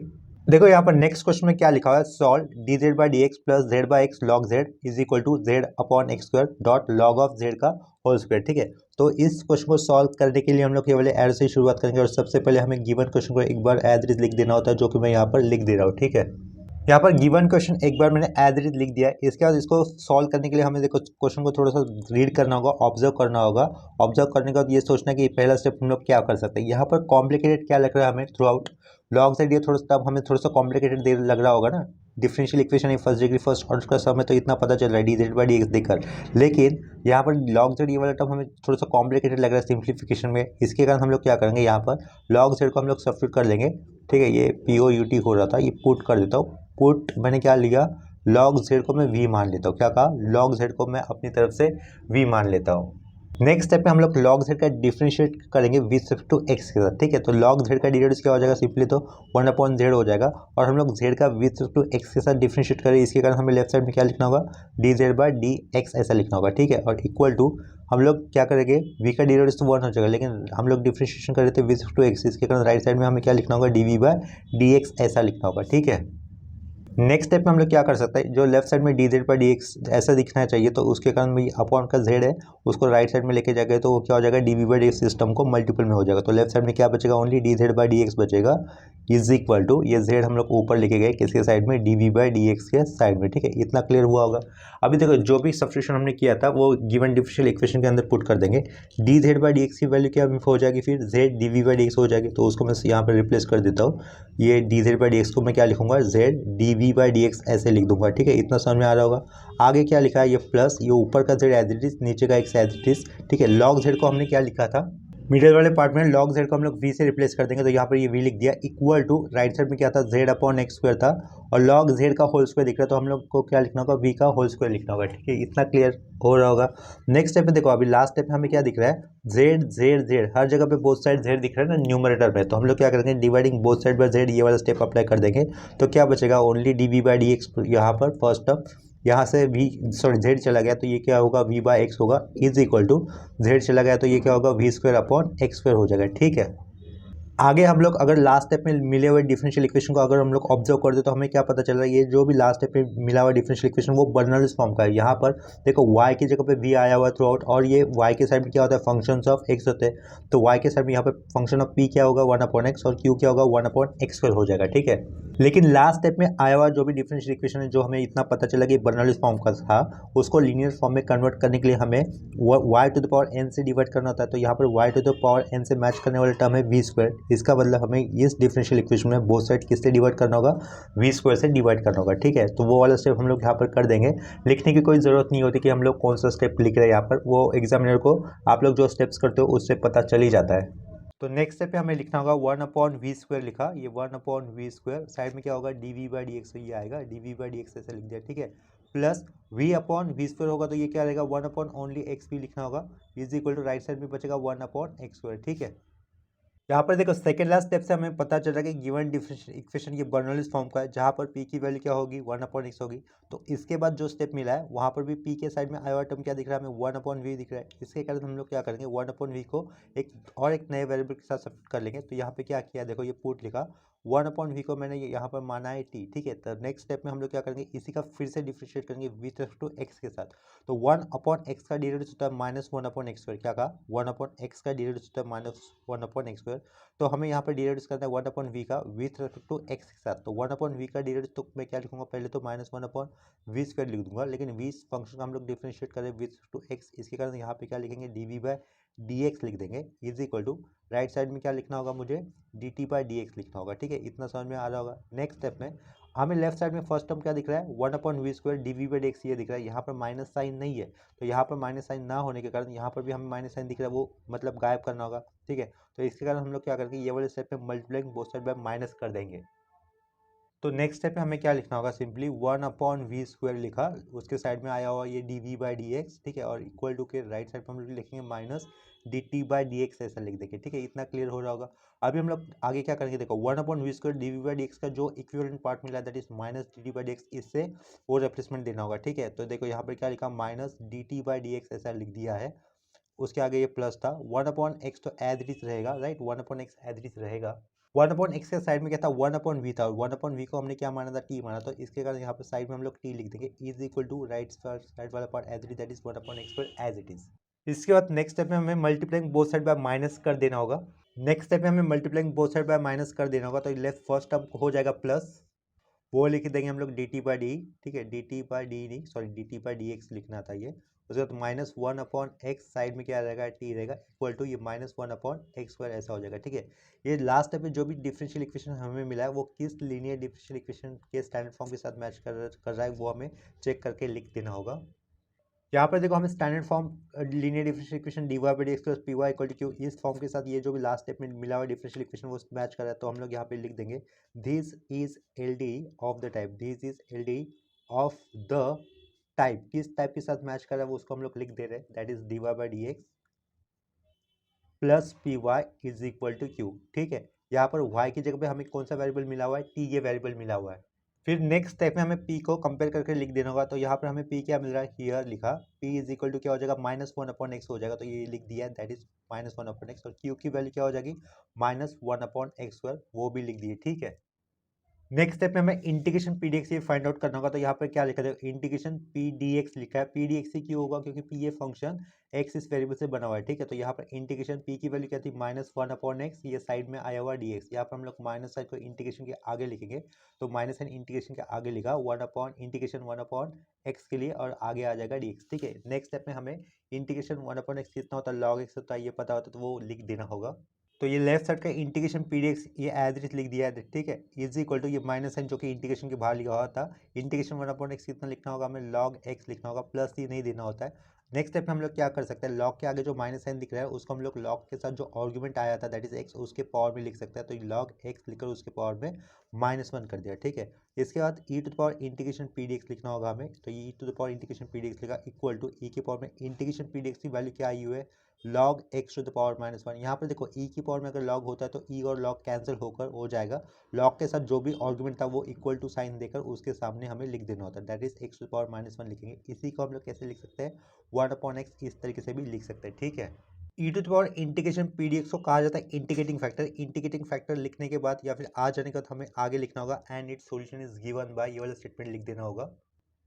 देखो यहाँ पर नेक्स्ट क्वेश्चन में क्या लिखा हुआ है, सॉल्व dz/dx प्लस z/x log z इज इक्वल टू z/x² डॉट log ऑफ z का होल स्क्वायर। ठीक है, तो इस क्वेश्चन को सॉल्व करने के लिए हम लोग केवल एरो से शुरुआत करेंगे, और सबसे पहले हमें गिवन क्वेश्चन को एक बार एज इट इज लिख देना होता है, जो कि मैं यहाँ पर लिख दे रहा हूँ। ठीक है, यहाँ पर गिवन क्वेश्चन एक बार मैंने एज इट इज लिख दिया है। इसके बाद इसको सॉल्व करने के लिए हमें देखो क्वेश्चन को थोड़ा सा रीड करना होगा, ऑब्जर्व करना होगा। ऑब्जर्व करने के बाद ये सोचना है कि पहला स्टेप हम लोग क्या कर सकते हैं। यहाँ पर कॉम्प्लिकेटेड क्या लग रहा है हमें, थ्रू आउट लॉग से ये थोड़ा सा हमें थोड़ा सा कॉम्प्लिकेटेड लग रहा होगा ना। डिफरेंशियल इक्वेशन है फर्स्ट डिग्री फर्स्ट ऑर्डर का, समय तो इतना पता चल रहा है dz/dx देखकर, लेकिन यहाँ पर लॉग जेड ये वाला टर्म हमें थोड़ा सा कॉम्प्लिकेटेड लग रहा है सिंप्लीफिकेशन में। इसके कारण हम लोग क्या करेंगे, यहाँ पर लॉग जेड को हम लोग सब्स्टिट्यूट कर लेंगे। ठीक है, ये POUT हो रहा था, ये पुट कर देता हूँ। पुट मैंने क्या लिया, लॉग जेड को मैं v मान लेता हूँ। क्या कहा, लॉग जेड को मैं अपनी तरफ से v मान लेता हूँ। नेक्स्ट स्टेप में हम लोग लॉग जेड का डिफरेंशिएट करेंगे विद रिस्पेक्ट टू x के साथ। ठीक है, तो लॉग जेड का डेरिवेटिव क्या हो जाएगा, सिंपली तो 1/z हो जाएगा, और हम लोग जेड का विद रिस्पेक्ट टू x के साथ डिफरेंशिएट करें, इसके कारण हमें लेफ्ट साइड में क्या लिखना होगा, dz/dx ऐसा लिखना होगा। ठीक है, और इक्वल टू हम लोग क्या करेंगे, v का डेरिवेटिव तो 1 हो जाएगा, लेकिन हम लोग डिफरेंशिएशन कर रहे थे विद रिस्पेक्ट टू x, इसके कारण राइट साइड में हमें क्या लिखना होगा, dv/dx ऐसा लिखना होगा। ठीक है, नेक्स्ट स्टेप में हम लोग क्या कर सकते हैं, जो लेफ्ट साइड में dz/dx ऐसा दिखना चाहिए, तो उसके कारण भी अपॉन का z है उसको राइट साइड में लेके जाएंगे, तो वो क्या हो जाएगा, dv/dx सिस्टम को मल्टीपल में हो जाएगा, तो लेफ्ट साइड में क्या बचेगा, ओनली dz/dx बचेगा, इज इक्वल टू ये z हम लोग ऊपर लेके गए किसके साइड में, dv/dx के साइड में। ठीक है, इतना क्लियर हुआ होगा। अभी देखो जो भी सब्स्टिट्यूशन हमने किया था वो गिवन डिफरेंशियल इक्वेशन के अंदर पुट कर देंगे, dz/dx की वैल्यू क्या हो जाएगी, फिर z dv/dx हो जाएगी, तो उसको मैं यहाँ पर रिप्लेस कर देता हूँ। ये dz/dx को मैं क्या लिखूंगा, z dv/dx ऐसे लिख दूंगा। ठीक है, इतना समझ में आ रहा होगा। आगे क्या लिखा है, ये प्लस, ये ऊपर का z एज इट इज, नीचे का x एज इट इज। ठीक है, log z को हमने क्या लिखा था, मिडिल वाले पार्ट में log z को हम लोग v से रिप्लेस कर देंगे, तो यहाँ पर ये v लिख दिया, इक्वल टू राइट साइड में क्या था, z/x² था, और log z का होल स्क्वायर दिख रहा है, तो हम लोग को क्या लिखना होगा, v का होल स्क्वायर लिखना होगा। ठीक है, इतना क्लियर हो रहा होगा। नेक्स्ट स्टेप में देखो, अभी लास्ट स्टेप में हमें क्या दिख रहा है, z हर जगह पे बोथ साइड z दिख रहा है ना न्यूमरेटर में, तो हम लोग क्या करेंगे, dividing both side bye z ये वाला स्टेप अप्लाई कर देंगे, तो क्या बचेगा, ओनली dv/dx यहाँ पर फर्स्ट टर्म, यहाँ से z चला गया, तो ये क्या होगा, v/x होगा, इज इक्वल टू z चला गया, तो ये क्या होगा, v²/x² हो जाएगा। ठीक है, आगे हम लोग अगर लास्ट स्टेप में मिले हुए डिफरेंशियल इक्वेशन को अगर हम लोग ऑब्जर्व कर दे, तो हमें क्या पता चल रहा है, ये जो भी लास्ट स्टेप में मिला हुआ डिफरेंशियल इक्वेशन वो बर्नौलीज फॉर्म का है। यहाँ पर देखो y की जगह पे v आया हुआ है थ्रू आउट, और ये y के साइड में क्या होता है, फंक्शंस ऑफ x होते हैं, तो y के साइड में यहाँ पर फंक्शन ऑफ p क्या होगा, 1/x, और q क्या होगा, 1/x² हो जाएगा। ठीक है, लेकिन लास्ट स्टेप में आया हुआ जो भी डिफरेंशियल इक्वेशन है, जो हमें इतना पता चला कि बर्नौलीज फॉर्म का था, उसको लीनियर फॉर्म में कन्वर्ट करने के लिए हमें y⁴n से डिवाइड करना होता है, तो यहाँ पर y⁴n से मैच करने वाला टर्म है v²। इसका मतलब हमें इस डिफरेंशियल इक्वेशन में बोथ साइड किससे डिवाइड करना होगा, v² से डिवाइड करना होगा। ठीक है, तो वो वाला स्टेप हम लोग यहाँ पर कर देंगे, लिखने की कोई ज़रूरत नहीं होती कि हम लोग कौन सा स्टेप लिख रहे हैं यहाँ पर, वो एग्जामिनर को आप लोग जो स्टेप्स करते हो उससे पता चल ही जाता है। तो नेक्स्ट स्टेप पे हमें लिखना होगा 1/v² लिखा, ये 1/v², साइड में क्या होगा, dv/dx, ये आएगा dv/dx ऐसे लिख दिया। ठीक है, प्लस v/v² होगा, तो ये क्या रहेगा, 1/(x) भी लिखना होगा, is equal to right side में बचेगा 1/x²। ठीक है, यहाँ पर देखो सेकेंड लास्ट स्टेप से हमें पता चल रहा है कि गिवन डिफरेंशियल इक्वेशन ये बर्नौलीज फॉर्म का है, जहाँ पर p की वैल्यू क्या होगी, 1/x होगी। तो इसके बाद जो स्टेप मिला है वहाँ पर भी p के साइड में आया हुआ टर्म क्या दिख रहा है, हमें 1/v दिख रहा है। इसके कारण हम लोग क्या करेंगे, 1/v को एक नए वेरिएबल के साथ सब्स्टिट्यूट कर लेंगे, तो यहाँ पे क्या किया, देखो ये पुट लिखा वन अपॉन वी को मैंने यहाँ पर माना है टी, ठीक है। तो नेक्स्ट स्टेप में हम लोग क्या करेंगे, इसी का फिर से डिफ्रेंशिएट करेंगे विथ रेस्पेक्ट टू एक्स के साथ। तो वन अपॉन एक्स का डेरिवेटिव होता है minus one upon x square, क्या कहा, वन अपॉन एक्स का डेरिवेटिव होता है minus one upon x square. तो हमें यहाँ पर डेरिवेटिव करना है वन अपॉन वी का विथ रेस्पेक्ट टू एक्स के साथ। तो वन अपॉन वी का डेरिवेटिव तो मैं क्या लिखूंगा, पहले तो minus one upon v square लिख दूंगा, लेकिन वी फंक्शन का हम लोग डिफ्रेंशिएट करें विथ टू एक्स, इसके कारण यहाँ पे क्या लिखेंगे, d v by d x लिख देंगे is equal to right side में क्या लिखना होगा मुझे, d t by d x लिखना होगा, ठीक है। इतना समझ में आ रहा होगा। नेक्स्ट स्टेप में हमें लेफ्ट साइड में फर्स्ट टर्म क्या दिख रहा है, one upon v square d v by d x ये दिख रहा है, यहाँ पर माइनस साइन नहीं है, तो यहाँ पर माइनस साइन ना होने के कारण यहाँ पर भी हमें माइनस साइन दिख रहा है, वो मतलब गायब करना होगा, ठीक है। तो इसके कारण हम लोग क्या करेंगे, ये वाले स्टेप में multiplying both side by minus कर देंगे। तो नेक्स्ट स्टेप में हमें क्या लिखना होगा, simply one upon v square लिखा, उसके साइड में आया हुआ ये d v by d x, ठीक है, और इक्वल टू के राइट साइड पर हम लोग लिखेंगे minus d t by d x, ऐसा लिख देंगे, ठीक है। इतना क्लियर हो रहा होगा। अभी हम लोग आगे क्या करेंगे, देखो one upon v square d v by d x का जो इक्विवेलेंट पार्ट मिला that is minus d t by d x, इससे वो रिप्लेसमेंट देना होगा, ठीक है। तो देखो यहाँ पर क्या लिखा, minus d t by d x ऐसा लिख दिया है, उसके आगे ये प्लस था, वन अपॉन एक्स तो एज इट इज रहेगा, right, one upon x as it is रहेगा। वन अपॉन एक्स के साइड में क्या था, वन अपॉन वी था, वन अपॉन वी को हमने क्या माना था, टी माना, तो इसके कारण यहाँ पे साइड में हम लोग टी लिख देंगे is equal to right side वाला part as it is, that is one upon x square as it is. इसके बाद नेक्स्ट स्टेप में हमें multiplying both side by minus कर देना होगा। नेक्स्ट स्टेप में हमें multiplying both side by minus कर देना होगा, तो लेफ्ट फर्स्ट टर्म हो जाएगा प्लस, वो लिख देंगे हम लोग डी टी बाई डी, ठीक है, डी टी बाई डी नहीं sorry D t by d x लिखना था ये। उसके बाद minus one upon x side में क्या रहेगा, टी रहेगा, इक्वल टू ये minus one upon x square ऐसा हो जाएगा, ठीक है। ये लास्ट स्टेप में जो भी डिफरेंशियल इक्वेशन हमें मिला है वो किस लीनियर डिफरेंशियल इक्वेशन के स्टैंडर्ड फॉर्म के साथ मैच कर रहा है वो हमें चेक करके लिख देना होगा। यहाँ पर देखो हमें standard form linear differential equation d y by d x plus p y equal to q, इस फॉर्म के साथ ये जो भी लास्ट स्टेप में मिला हुआ डिफरेंशियल इक्वेशन वो मैच कर रहा है, तो हम लोग यहाँ पे लिख देंगे this is L D of the type, this is L D of the type, किस टाइप के साथ मैच कर रहा है वो उसको हम लोग लिख दे रहे हैं, that is d y by d x plus p y is equal to q, ठीक है। यहाँ पर वाई की जगह पे हमें कौन सा वेरिएबल मिला हुआ है, टी ये वेरिएबल मिला हुआ है। फिर नेक्स्ट स्टेप में हमें p को कंपेयर करके लिख देना होगा, तो यहाँ पर हमें p क्या मिल रहा है, हियर लिखा p इज इक्वल टू क्या हो जाएगा, माइनस वन अपॉन एक्स हो जाएगा, तो ये लिख दिया that is minus one upon x, और q की वैल्यू क्या हो जाएगी, minus one upon x square, वो भी लिख दिए, ठीक है। नेक्स्ट स्टेप में हमें इंटीग्रेशन पी डी एक्स ये फाइंड आउट करना होगा, तो यहाँ पर क्या लिखा है, इंटीग्रेशन पी डी एक्स लिखा है, पी डी एक्स ही क्यों होगा, क्योंकि पी ये फंक्शन एक्स इस वेरिएबल से बना हुआ है, ठीक है। तो यहाँ पर इंटीग्रेशन पी की वैल्यू क्या थी, माइनस वन अपॉन एक्स, ये साइड में आया हुआ डी एक्स, यहाँ पर हम लोग माइनस साइड को इंटीग्रेशन के आगे लिखेंगे, तो माइनस साइन इंटीग्रेशन के आगे लिखा one upon integration one upon x के लिए, और आगे आ जाएगा डी एक्स, ठीक है। नेक्स्ट स्टेप में हमें इंटीग्रेशन वन अपॉन एक्स कितना होता है, लॉग एक्स होता है, ये पता होता है, तो वो लिख देना होगा। तो ये लेफ्ट साइड का इंटीग्रेशन पी डी एक्स ये एज इट इज लिख दिया है, ठीक है, इज इक्वल टू ये माइनस साइन जो कि इंटीग्रेशन के बाहर लिखा हुआ था, इंटीग्रेशन वन अपॉन एक्स कितना लिखना होगा, हमें लॉग एक्स लिखना होगा, प्लस ये नहीं देना होता है। नेक्स्ट स्टेप में हम लोग क्या कर सकते हैं, लॉग के आगे जो माइनस साइन दिख रहा है उसको हम लोग लॉग के साथ जो आर्गुमेंट आया था दैट इज एक्स, उसके पावर में लिख सकते हैं, तो लॉग एक्स लिखकर उसके पावर में माइनस वन कर दिया, ठीक है। इसके बाद e to the power integration p d x लिखना होगा हमें, तो e to the power integration p d x लिखा इक्वल टू ई के पावर में इंटीग्रेशन पी डी एक्स की वैल्यू क्या आई हुई है, log x to the power minus one. यहाँ पर देखो ई की पावर में अगर लॉग होता है तो ई और लॉग कैंसिल होकर हो जाएगा, लॉग के साथ जो भी आर्गुमेंट था वो इक्वल टू साइन देकर उसके सामने हमें लिख देना होता है, that is x to the power minus one लिखेंगे। इसी को हम लोग कैसे लिख सकते हैं, वन अपॉन एक्स इस तरीके से भी लिख सकते हैं, ठीक है। E to the power integration p d x को कहा जाता है इंटीग्रेटिंग फैक्टर। इंटीग्रेटिंग फैक्टर लिखने के बाद या फिर आ जाने के बाद हमें आगे लिखना होगा and it's solution is given by, ये वाला स्टेटमेंट लिख देना होगा,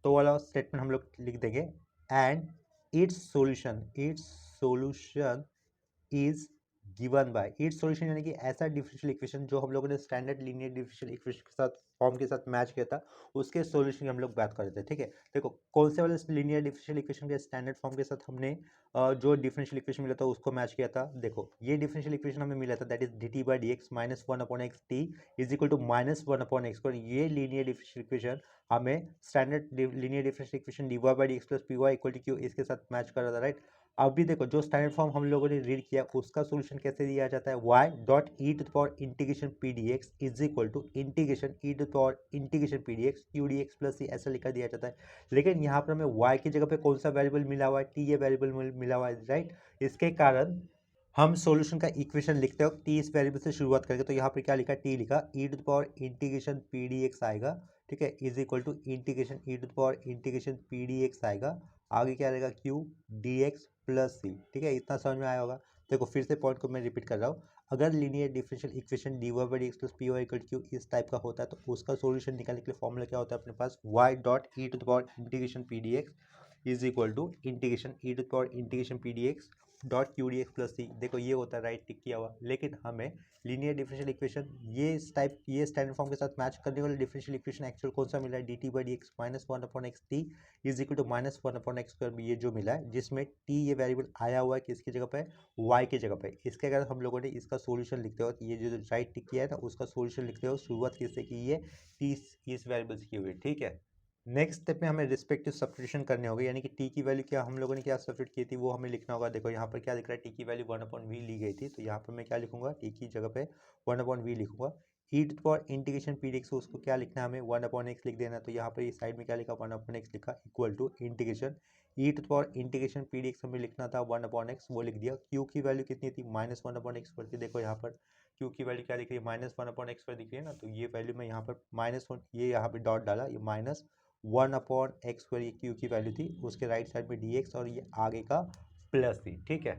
तो वाला स्टेटमेंट हम लोग लिख देंगे and it's solution is given by, it's solution यानी कि ऐसा डिफरेंशियल इक्वेशन जो हम लोगों ने स्टैंडर्ड लीनियर डिफरेंशियल इक्वेशन के साथ फॉर्म के साथ मैच किया था उसके सॉल्यूशन की हम लोग बात कर रहे थे, ठीक है। देखो कौन से वाले लीनियर डिफरेंशियल इक्वेशन के स्टैंडर्ड फॉर्म के साथ हमने जो डिफरेंशियल इक्वेशन मिला था उसको मैच किया था। देखो ये डिफरेंशियल इक्वेशन हमें मिला था that is d t by d x minus one upon x t is equal to minus one upon x, ये लीनियर डिफरेंशियल इक्वेशन हमें standard linear differential equation d y by d x plus p y equal to q इसके साथ मैच कर रहा था, राइट। अभी देखो जो स्टैंडर्ड फॉर्म हम लोगों ने रीड किया उसका सॉल्यूशन कैसे दिया जाता है, y dot e to the power integration p d x is equal to integration e to the power integration p d x q d x plus c ऐसा लिखा दिया जाता है। लेकिन यहाँ पर हमें y की जगह पे कौन सा वेरिएबल मिला हुआ है, t ये वेरिएबल मिला हुआ है, राइट। इसके कारण हम सॉल्यूशन का इक्वेशन लिखते हो टी इस वेरिएबल से शुरुआत करके, तो यहाँ पर क्या लिखा, टी लिखा e to the power integration p d x आएगा, ठीक है, is equal to integration e to the power integration p d x आएगा, आगे क्या रहेगा q d x plus c, ठीक है। इतना समझ में आया होगा। देखो फिर से पॉइंट को मैं रिपीट कर रहा हूँ, अगर linear differential equation dy by d x plus p y equal q इस टाइप का होता है तो उसका सॉल्यूशन निकालने के लिए फॉर्मूला क्या होता है अपने पास y dot e to the power integration p d x is equal to integration e to the power integration p d x dot q d x plus c. देखो ये होता है राइट टिक किया हुआ, लेकिन हमें लीनियर डिफरेंशियल इक्वेशन ये स्टैंडर्ड फॉर्म के साथ मैच करने वाले डिफरेंशियल इक्वेशन एक्चुअल कौन सा मिला है, d t by d x minus one upon x t is equal to minus one upon x square, ये जो मिला है जिसमें टी ये वेरिएबल आया हुआ है किसकी जगह पे, y की जगह पे। इसके अगर हम लोगों ने इसका सॉल्यूशन लिखते हो ये जो राइट टिक किया है ना उसका सॉल्यूशन लिखते हो शुरुआत किससे की है, टी इस वेरिएबल से की हुई है, ठीक है। नेक्स्ट स्टेप में हमें रिस्पेक्टिव सब्स्टिट्यूशन करने होंगे, यानी कि टी की वैल्यू क्या हम लोगों ने क्या सब्स्टिट्यूट की थी वो हमें लिखना होगा। देखो यहाँ पर क्या लिख रहा है, टी की वैल्यू वन अपॉन वी ली गई थी, तो यहाँ पर मैं क्या लिखूंगा, टी की जगह पे वन अपॉन वी लिखूंगा। E to the power integration p d x उसको क्या लिखना है हमें, वन अपॉन एक्स लिख देना। तो यहाँ पर इस साइड में क्या लिखा, वन अपॉन एक्स लिखा equal to integration e to the power integration p d x हमें लिखना था वन अपॉन एक्स, वो लिख दिया। क्यू की वैल्यू कितनी थी, माइनस वन अपॉन एक्स पर थी। देखो यहाँ पर क्यू की वैल्यू क्या दिख रही है, माइनस वन अपॉन एक्स पर दिख रही है ना, तो ये वैल्यू मैं यहाँ पर माइनस वन, ये यहाँ पे डॉट डाला, ये minus one upon x square ये क्यू की वैल्यू थी, उसके राइट साइड में डी एक्स और ये आगे का प्लस थी, ठीक है।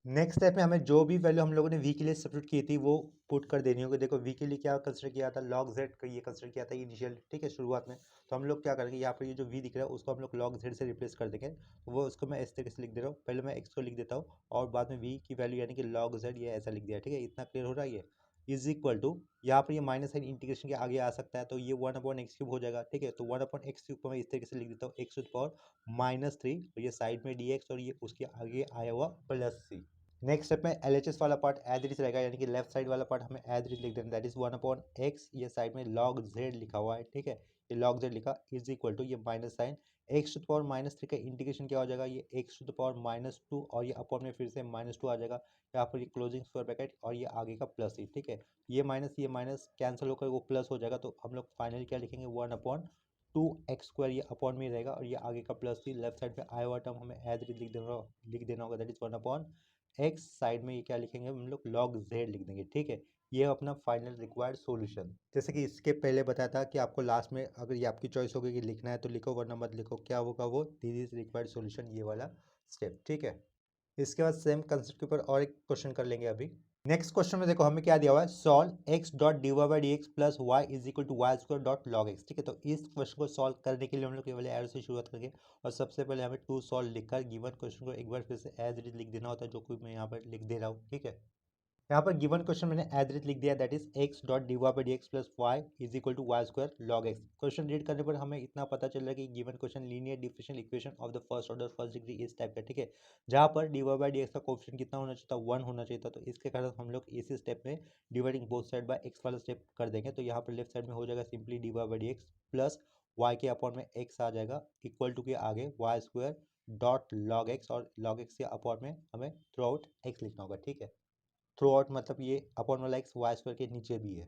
नेक्स्ट स्टेप में हमें जो भी वैल्यू हम लोगों ने v के लिए सब्स्टिट्यूट की थी वो पुट कर देनी होगी। देखो v के लिए क्या कंसिडर किया था, log z का ये कंसिडर किया था इनिशियल, ठीक है, शुरुआत में। तो हम लोग क्या करेंगे, यहाँ पर ये जो v दिख रहा है उसको हम लोग log z से रिप्लेस कर देंगे। तो वो उसको मैं इस तरीके से लिख दे रहा हूँ, पहले मैं x को लिख देता हूँ और बाद में v की वैल्यू यानी कि log z ये ऐसा लिख दिया, ठीक है। इतना क्लियर हो रहा है ये इज इक्वल टू, यहाँ पर ये माइनस साइन इंटीग्रेशन के आगे आ सकता है तो ये वन अपॉन एक्स क्यूब हो जाएगा, ठीक है। तो वन अपॉन एक्स क्यूब को मैं इस तरीके से लिख देता हूँ x to the power minus three, और ये साइड में डी एक्स और ये उसके आगे आया हुआ प्लस सी। नेक्स्ट स्टेप में एलएचएस वाला पार्ट एज इट इज रहेगा, यानी कि लेफ्ट साइड वाला पार्ट हमें एज इट इज लिख देना, that is one upon x, ये साइड में लॉग जेड लिखा हुआ है, ठीक है। ये लॉग जेड लिखा इज इक्वल टू ये minus sign x to the power minus three का इंटीग्रेशन क्या हो जाएगा, ये x to the power minus two और ये अपॉन में फिर से माइनस टू आ जाएगा, यहाँ पर ये क्लोजिंग स्क्वायर ब्रैकेट और ये आगे का प्लस ही, ठीक है। ये माइनस कैंसिल होकर वो प्लस हो जाएगा, तो हम लोग फाइनली क्या लिखेंगे, one upon two x square ये अपॉन में रहेगा और ये आगे का प्लस थी, लेफ्ट साइड पे आया हुआ टर्म हमें एज इट इज लिख देना होगा, that is one upon x, side में ये क्या लिखेंगे हम लोग, लॉग जेड लिख देंगे, ठीक है। ये अपना फाइनल रिक्वायर्ड सॉल्यूशन। जैसे कि इसके पहले बताया था कि आपको लास्ट में अगर ये आपकी चॉइस होगी कि लिखना है तो लिखो, वरना मत लिखो, क्या होगा वो, दिस इज रिक्वायर्ड सॉल्यूशन, ये वाला स्टेप, ठीक है। इसके बाद सेम कंसेप्ट के ऊपर और एक क्वेश्चन कर लेंगे अभी। नेक्स्ट क्वेश्चन में देखो हमें क्या दिया हुआ है, solve x dot d y by d x plus y is equal to y square dot log x, ठीक है। तो इस क्वेश्चन को सॉल्व करने के लिए हम लोग केवल एरो से शुरुआत करेंगे और सबसे पहले हमें टू सॉल्व लिखकर गिवन क्वेश्चन को एक बार फिर से एज इट इज लिख देना होता है, जो कोई मैं यहाँ पर लिख दे रहा हूँ, ठीक है। यहाँ पर गिवन क्वेश्चन मैंने एज इट लिख दिया, that is x dot d y by d x plus y is equal to y square log x. Question read करने पर हमें इतना पता चल रहा है कि given question linear differential equation of the first order first degree इस टाइप का, ठीक है। जहाँ पर d y by d x का कोएफिशिएंट कितना होना चाहिए था, वन होना चाहिए था, तो इसके कारण हम लोग इसी स्टेप में dividing both side by x वाला स्टेप कर देंगे। तो यहाँ पर लेफ्ट साइड में हो जाएगा simply d y by d x plus y के अपॉन में एक्स आ जाएगा इक्वल टू के आगे y square dot log x, और लॉग एक्स के अपॉन में हमें थ्रू आउट एक्स लिखना होगा, ठीक है। थ्रू आउट मतलब ये अपॉन वाला एक्स वाई स्क्वायर के नीचे भी है।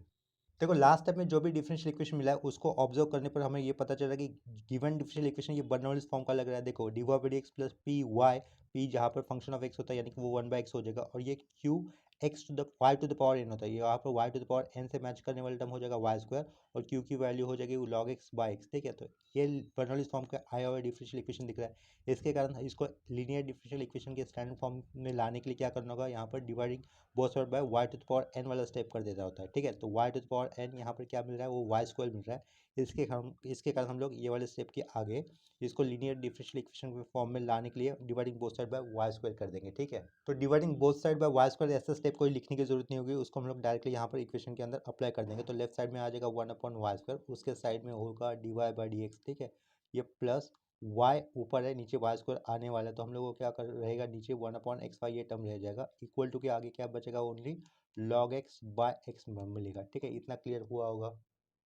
देखो लास्ट स्टेप में जो भी डिफरेंशियल इक्वेशन मिला है उसको ऑब्जर्व करने पर हमें ये पता चला कि गिवन डिफरेंशियल इक्वेशन ये बर्नौलीज फॉर्म का लग रहा है। देखो d y by d x plus p y, p जहाँ पर फंक्शन ऑफ एक्स होता है यानी कि वो वन बाई एक्स हो जाएगा, और ये q x to the y to the power n होता है, यहाँ पर y to the power n से मैच करने वाला टर्म हो जाएगा वाई स्क्वायर, और क्यू की वैल्यू हो जाएगी लॉग एक्स बाई एक्स, ठीक है। तो ये बर्नौलीज फॉर्म का आया हुआ डिफरेंशियल इक्वेशन दिख रहा है। इसके कारण इसको लीनियर डिफरेंशियल इक्वेशन के स्टैंडर्ड फॉर्म में लाने के लिए क्या करना होगा, यहाँ पर dividing both side by y to the power n वाला स्टेप कर देता होता है, ठीक है। तो y to the power n यहाँ पर क्या मिल रहा है, वो वाई स्क्वायर मिल रहा है। इसके कारण हम लोग ये वाले स्टेप के आगे इसको लीनियर डिफरेंशियल इक्वेशन के फॉर्म में लाने के लिए dividing both side by y square कर देंगे, ठीक है। तो dividing both side by y square ऐसा स्टेप कोई लिखने की जरूरत नहीं होगी, उसको हम लोग डायरेक्टली यहाँ पर इक्वेशन के अंदर अप्लाई कर देंगे। तो लेफ्ट साइड में आ जाएगा वन अपॉन वाई स्क्वायर, उसके साइड में होगा d y by d x, ठीक है। ये प्लस y ऊपर है, नीचे वाई स्क्वायर आने वाला है, तो हम लोग को क्या कर रहेगा, नीचे वन अपॉन एक्स वाई ये टर्म रह जाएगा इक्वल टू के आगे क्या बचेगा, only log x by x मिलेगा, ठीक है। इतना क्लियर हुआ होगा।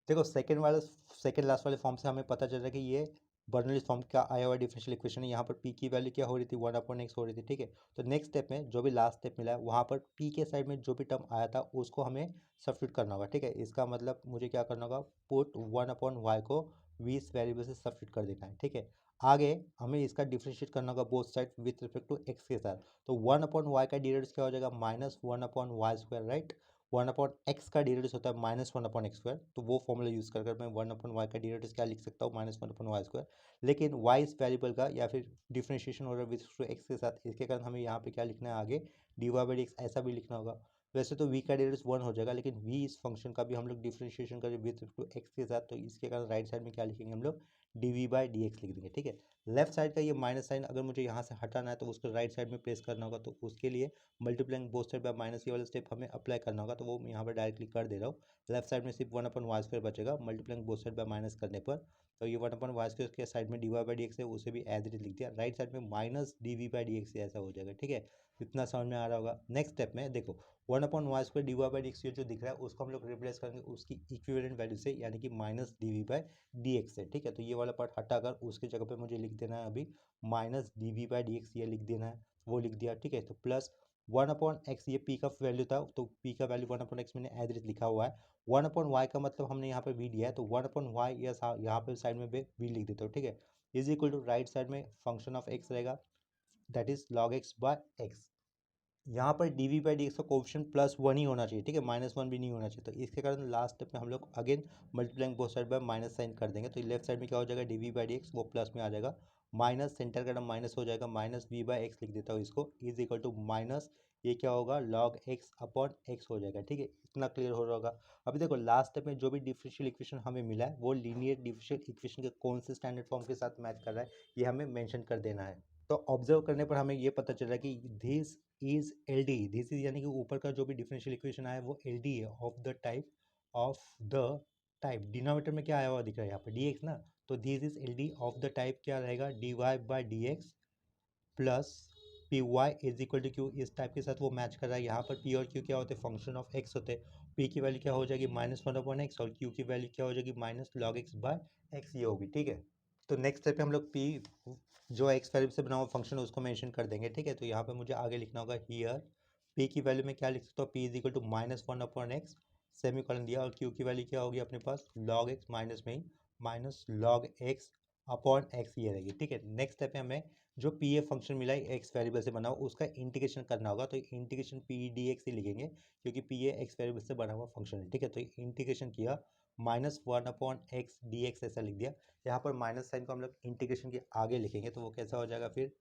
देखो सेकंड लास्ट वाले फॉर्म से हमें पता चल रहा है कि ये बर्नौलीज फॉर्म का आया हुआ डिफरेंशियल इक्वेशन है। यहाँ पर पी की वैल्यू क्या हो रही थी, वन अपॉन एक्स हो रही थी, ठीक है। तो नेक्स्ट स्टेप में जो भी लास्ट स्टेप मिला है वहाँ पर पी के साइड में जो भी टर्म आया था उसको हमें सब्स्टिट्यूट करना होगा, ठीक है। इसका मतलब मुझे क्या करना होगा, पुट वन अपॉन वाई को वी इस वेरिएबल से सब्स्टिट्यूट कर देना है, ठीक है। आगे हमें इसका डिफरेंशिएट करना होगा both side with respect to x के साथ। तो वन अपॉन वाई का डेरिवेटिव क्या हो जाएगा, minus one upon y square, right. One upon x का डेरिवेटिव होता है minus one upon x square, तो वो फॉर्मूला यूज़ कर मैं वन अपॉन वाई का डेरिवेटिव क्या लिख सकता हूँ, minus one upon y square. लेकिन वाई इस वेरिएबल का या फिर डिफरेंशिएशन हो रहा है विथ टू एक्स के साथ, इसके कारण हमें यहाँ पे क्या लिखना है आगे, d y by d x ऐसा भी लिखना होगा। वैसे तो v का डेरिवेटिव 1 हो जाएगा, लेकिन v इस फंक्शन का भी हम लोग डिफ्रेंशिएशन करें विद रिस्पेक्ट टू x के साथ, तो इसके कारण राइट साइड में क्या लिखेंगे हम लोग, dv बाई dx लिख देंगे। ठीक है, लेफ्ट साइड का ये माइनस साइन अगर मुझे यहाँ से हटाना है तो उसको राइट साइड में प्लेस करना होगा, तो उसके लिए multiplying both side by minus ये वाला स्टेप हमें अप्लाई करना होगा, तो वो मैं यहाँ पर डायरेक्टली कर दे रहा हूँ। लेफ्ट साइड में सिर्फ 1/y² बचेगा multiplying both side by minus करने पर, तो ये 1/y² के साइड में dy बाई dx है उसे भी एज इट इज लिख दिया, राइट साइड में माइनस dv बाई dx ऐसा हो जाएगा। ठीक है, इतना समझ में आ रहा होगा। नेक्स्ट स्टेप में देखो 1/y² dy बाई dx ये जो दिख रहा है उसको हम लोग रिप्लेस करेंगे उसकी इक्विवेलेंट वैल्यू से, यानी कि माइनस dv बाई dx से। ठीक है, तो ये वाला पार्ट हटाकर उसकी जगह पे मुझे लिख देना है अभी माइनस dv बाई dx, ये लिख देना है, वो लिख दिया। ठीक है, तो प्लस 1/x, ये p का वैल्यू था तो p का वैल्यू 1/x मैंने एज इट इज लिखा हुआ है। 1/y का मतलब हमने यहाँ पे v दिया है, तो 1/y यहाँ पे साइड में v लिख देता हूँ। ठीक है, is equal to right side में फंक्शन ऑफ x रहेगा, that is log x by x। यहाँ पर d v by d x का कोफिशिएंट +1 ही होना चाहिए। ठीक है, -1 भी नहीं होना चाहिए, तो इसके कारण लास्ट स्टेप में हम लोग again multiplying both side by minus sign कर देंगे, तो लेफ्ट साइड में क्या हो जाएगा, d v by d x वो प्लस में आ जाएगा, माइनस सेंटर का टर्म माइनस हो जाएगा, माइनस वी बाई एक्स लिख देता हूँ इसको, इज इक्वल टू माइनस ये क्या होगा, log x अपॉन x हो जाएगा। ठीक है, इतना क्लियर हो रहा होगा। अभी देखो लास्ट स्टेप में जो भी डिफरेंशियल इक्वेशन हमें मिला है वो लीनियर डिफरेंशियल इक्वेशन के कौन से स्टैंडर्ड फॉर्म के साथ मैच कर रहा है, ये हमें मेंशन कर देना है। तो ऑब्जर्व करने पर हमें ये पता चल रहा है कि this is L D, this is यानी कि ऊपर का जो भी डिफरेंशियल इक्वेशन आया है वो एल डी है, ऑफ द टाइप डिनोमिनेटर में क्या आया हुआ दिख रहा है यहाँ पर डी एक्स ना, तो this is L D of the type क्या रहेगा, d y by d x plus p y is equal to q, इस टाइप के साथ वो मैच कर रहा है। यहाँ पर पी और क्यू क्या होते हैं, फंक्शन ऑफ एक्स होते हैं, पी की वैल्यू क्या हो जाएगी -1/x और क्यू की वैल्यू क्या हो जाएगी minus log x by x, ये होगी। ठीक है, तो नेक्स्ट स्टेप पे हम लोग पी जो एक्स वैल्यू से बना हुआ फंक्शन है उसको मेंशन कर देंगे। ठीक है, तो यहाँ पे मुझे आगे लिखना होगा हियर पी की वैल्यू में क्या लिख सकता हूँ, p is equal to -1/x semicolon दिया, और क्यू की वैल्यू क्या होगी अपने पास लॉग एक्स माइनस में ही minus log x upon x ये रहेगी। ठीक है, नेक्स्ट स्टेप पे हमें जो पी ए फंक्शन मिला है एक्स वेरिएबल से बना हुआ उसका इंटीग्रेशन करना होगा, तो इंटीग्रेशन पी डी एक्स ही लिखेंगे क्योंकि पी ए एक्स वेरिएबल से बना हुआ फंक्शन है। ठीक है, तो इंटीग्रेशन किया -1/x dx ऐसा लिख दिया। यहाँ पर माइनस साइन को हम लोग इंटीग्रेशन के आगे लिखेंगे, तो वो कैसा हो जाएगा, फिर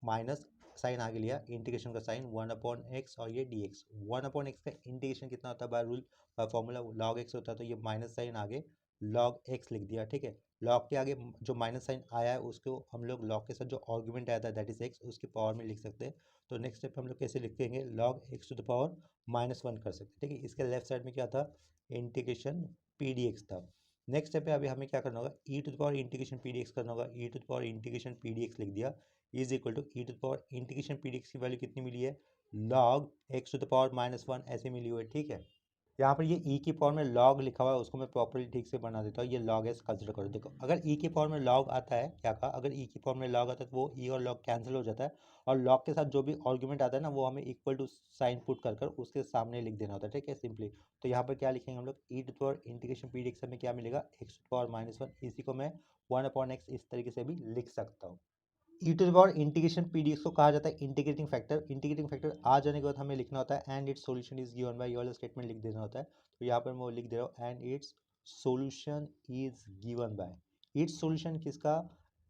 माइनस साइन आगे लिया, इंटीग्रेशन का साइन 1/x और ये dx, 1/x का इंटीग्रेशन कितना होता है by rule by formula log x होता है, तो ये माइनस साइन आगे log x लिख दिया। ठीक है, log के आगे जो माइनस साइन आया है उसको हम लोग log के साथ जो आर्गुमेंट आया था दैट इज x उसके पावर में लिख सकते हैं। तो नेक्स्ट स्टेप हम लोग कैसे लिखेंगे, log x to the power -1 कर सकते हैं। ठीक है, इसके लेफ्ट साइड में क्या था, इंटीग्रेशन पी डी एक्स था। नेक्स्ट स्टेप पे अभी हमें क्या करना होगा, e to the power integration p d x करना होगा, e to the power integration p d x लिख दिया is equal to e to the power integration p d x की वैल्यू कितनी मिली है, log x to the power -1 ऐसे मिली हुई है। ठीक है, यहाँ पर ये ई की पावर में लॉग लिखा हुआ है उसको मैं प्रॉपर्ली ठीक से बना देता हूँ, ये लॉग एस कंसिडर करो। देखो अगर ई की पावर में लॉग आता है, क्या कहा, अगर ई की पावर में लॉग आता है तो वो ई और लॉग कैंसिल हो जाता है, और लॉग के साथ जो भी आर्गुमेंट आता है ना वो हमें इक्वल टू साइन पुट कर उसके सामने लिख देना होता है। ठीक है, सिंपली तो यहाँ पर क्या लिखेंगे हम लोग, e to power integration p d x में क्या मिलेगा, एक्स टू पावर -1, इसी को मैं 1/x इस तरीके से भी लिख सकता हूँ। ई टू द पावर इंटीग्रेशन पीडीएक्स को कहा जाता है इंटीग्रेटिंग फैक्टर। इंटीग्रेटिंग फैक्टर आ जाने के बाद हमें लिखना होता है and it's solution is given by, ये वाला स्टेटमेंट लिख देना होता है। तो यहाँ पर मैं वो लिख दे रहा हूँ and it's solution is given by. It's solution किसका,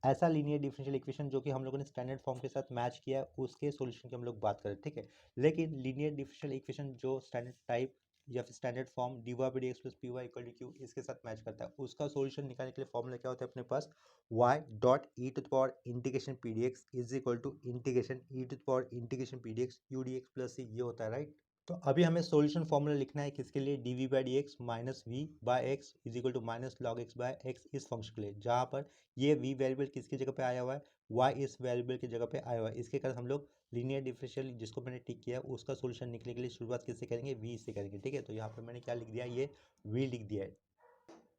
ऐसा लीनियर डिफरेंशियल इक्वेशन जो कि हम लोगों ने स्टैंडर्ड फॉर्म के साथ मैच किया है उसके सॉल्यूशन की हम लोग बात करें। ठीक है, लेकिन लीनियर डिफरेंशियल इक्वेशन जो स्टैंडर्ड टाइप या फिर standard form d y by d x plus p y equal to q इसके साथ मैच करता है, उसका सॉल्यूशन निकालने के लिए फॉर्मूला क्या होता है अपने पास, y dot e to the power integration p d x is equal to integration e to the power integration p d x q d x plus c, ये होता है राइट। तो अभी हमें सॉल्यूशन फॉर्मूला लिखना है किसके लिए, d v by d x minus v by x is equal to minus log x by x इस फंक्शन के लिए, जहाँ पर ये वी वेरिएबल किसकी जगह पे आया हुआ है, y इस वेरिएबल की जगह पे आया हुआ है। इसके कारण हम लोग लीनियर डिफरेंशियल जिसको मैंने टिक किया है उसका सॉल्यूशन निकलने के लिए शुरुआत किससे करेंगे, v से करेंगे। ठीक है, तो यहाँ पर मैंने क्या लिख दिया, ये v लिख दिया है,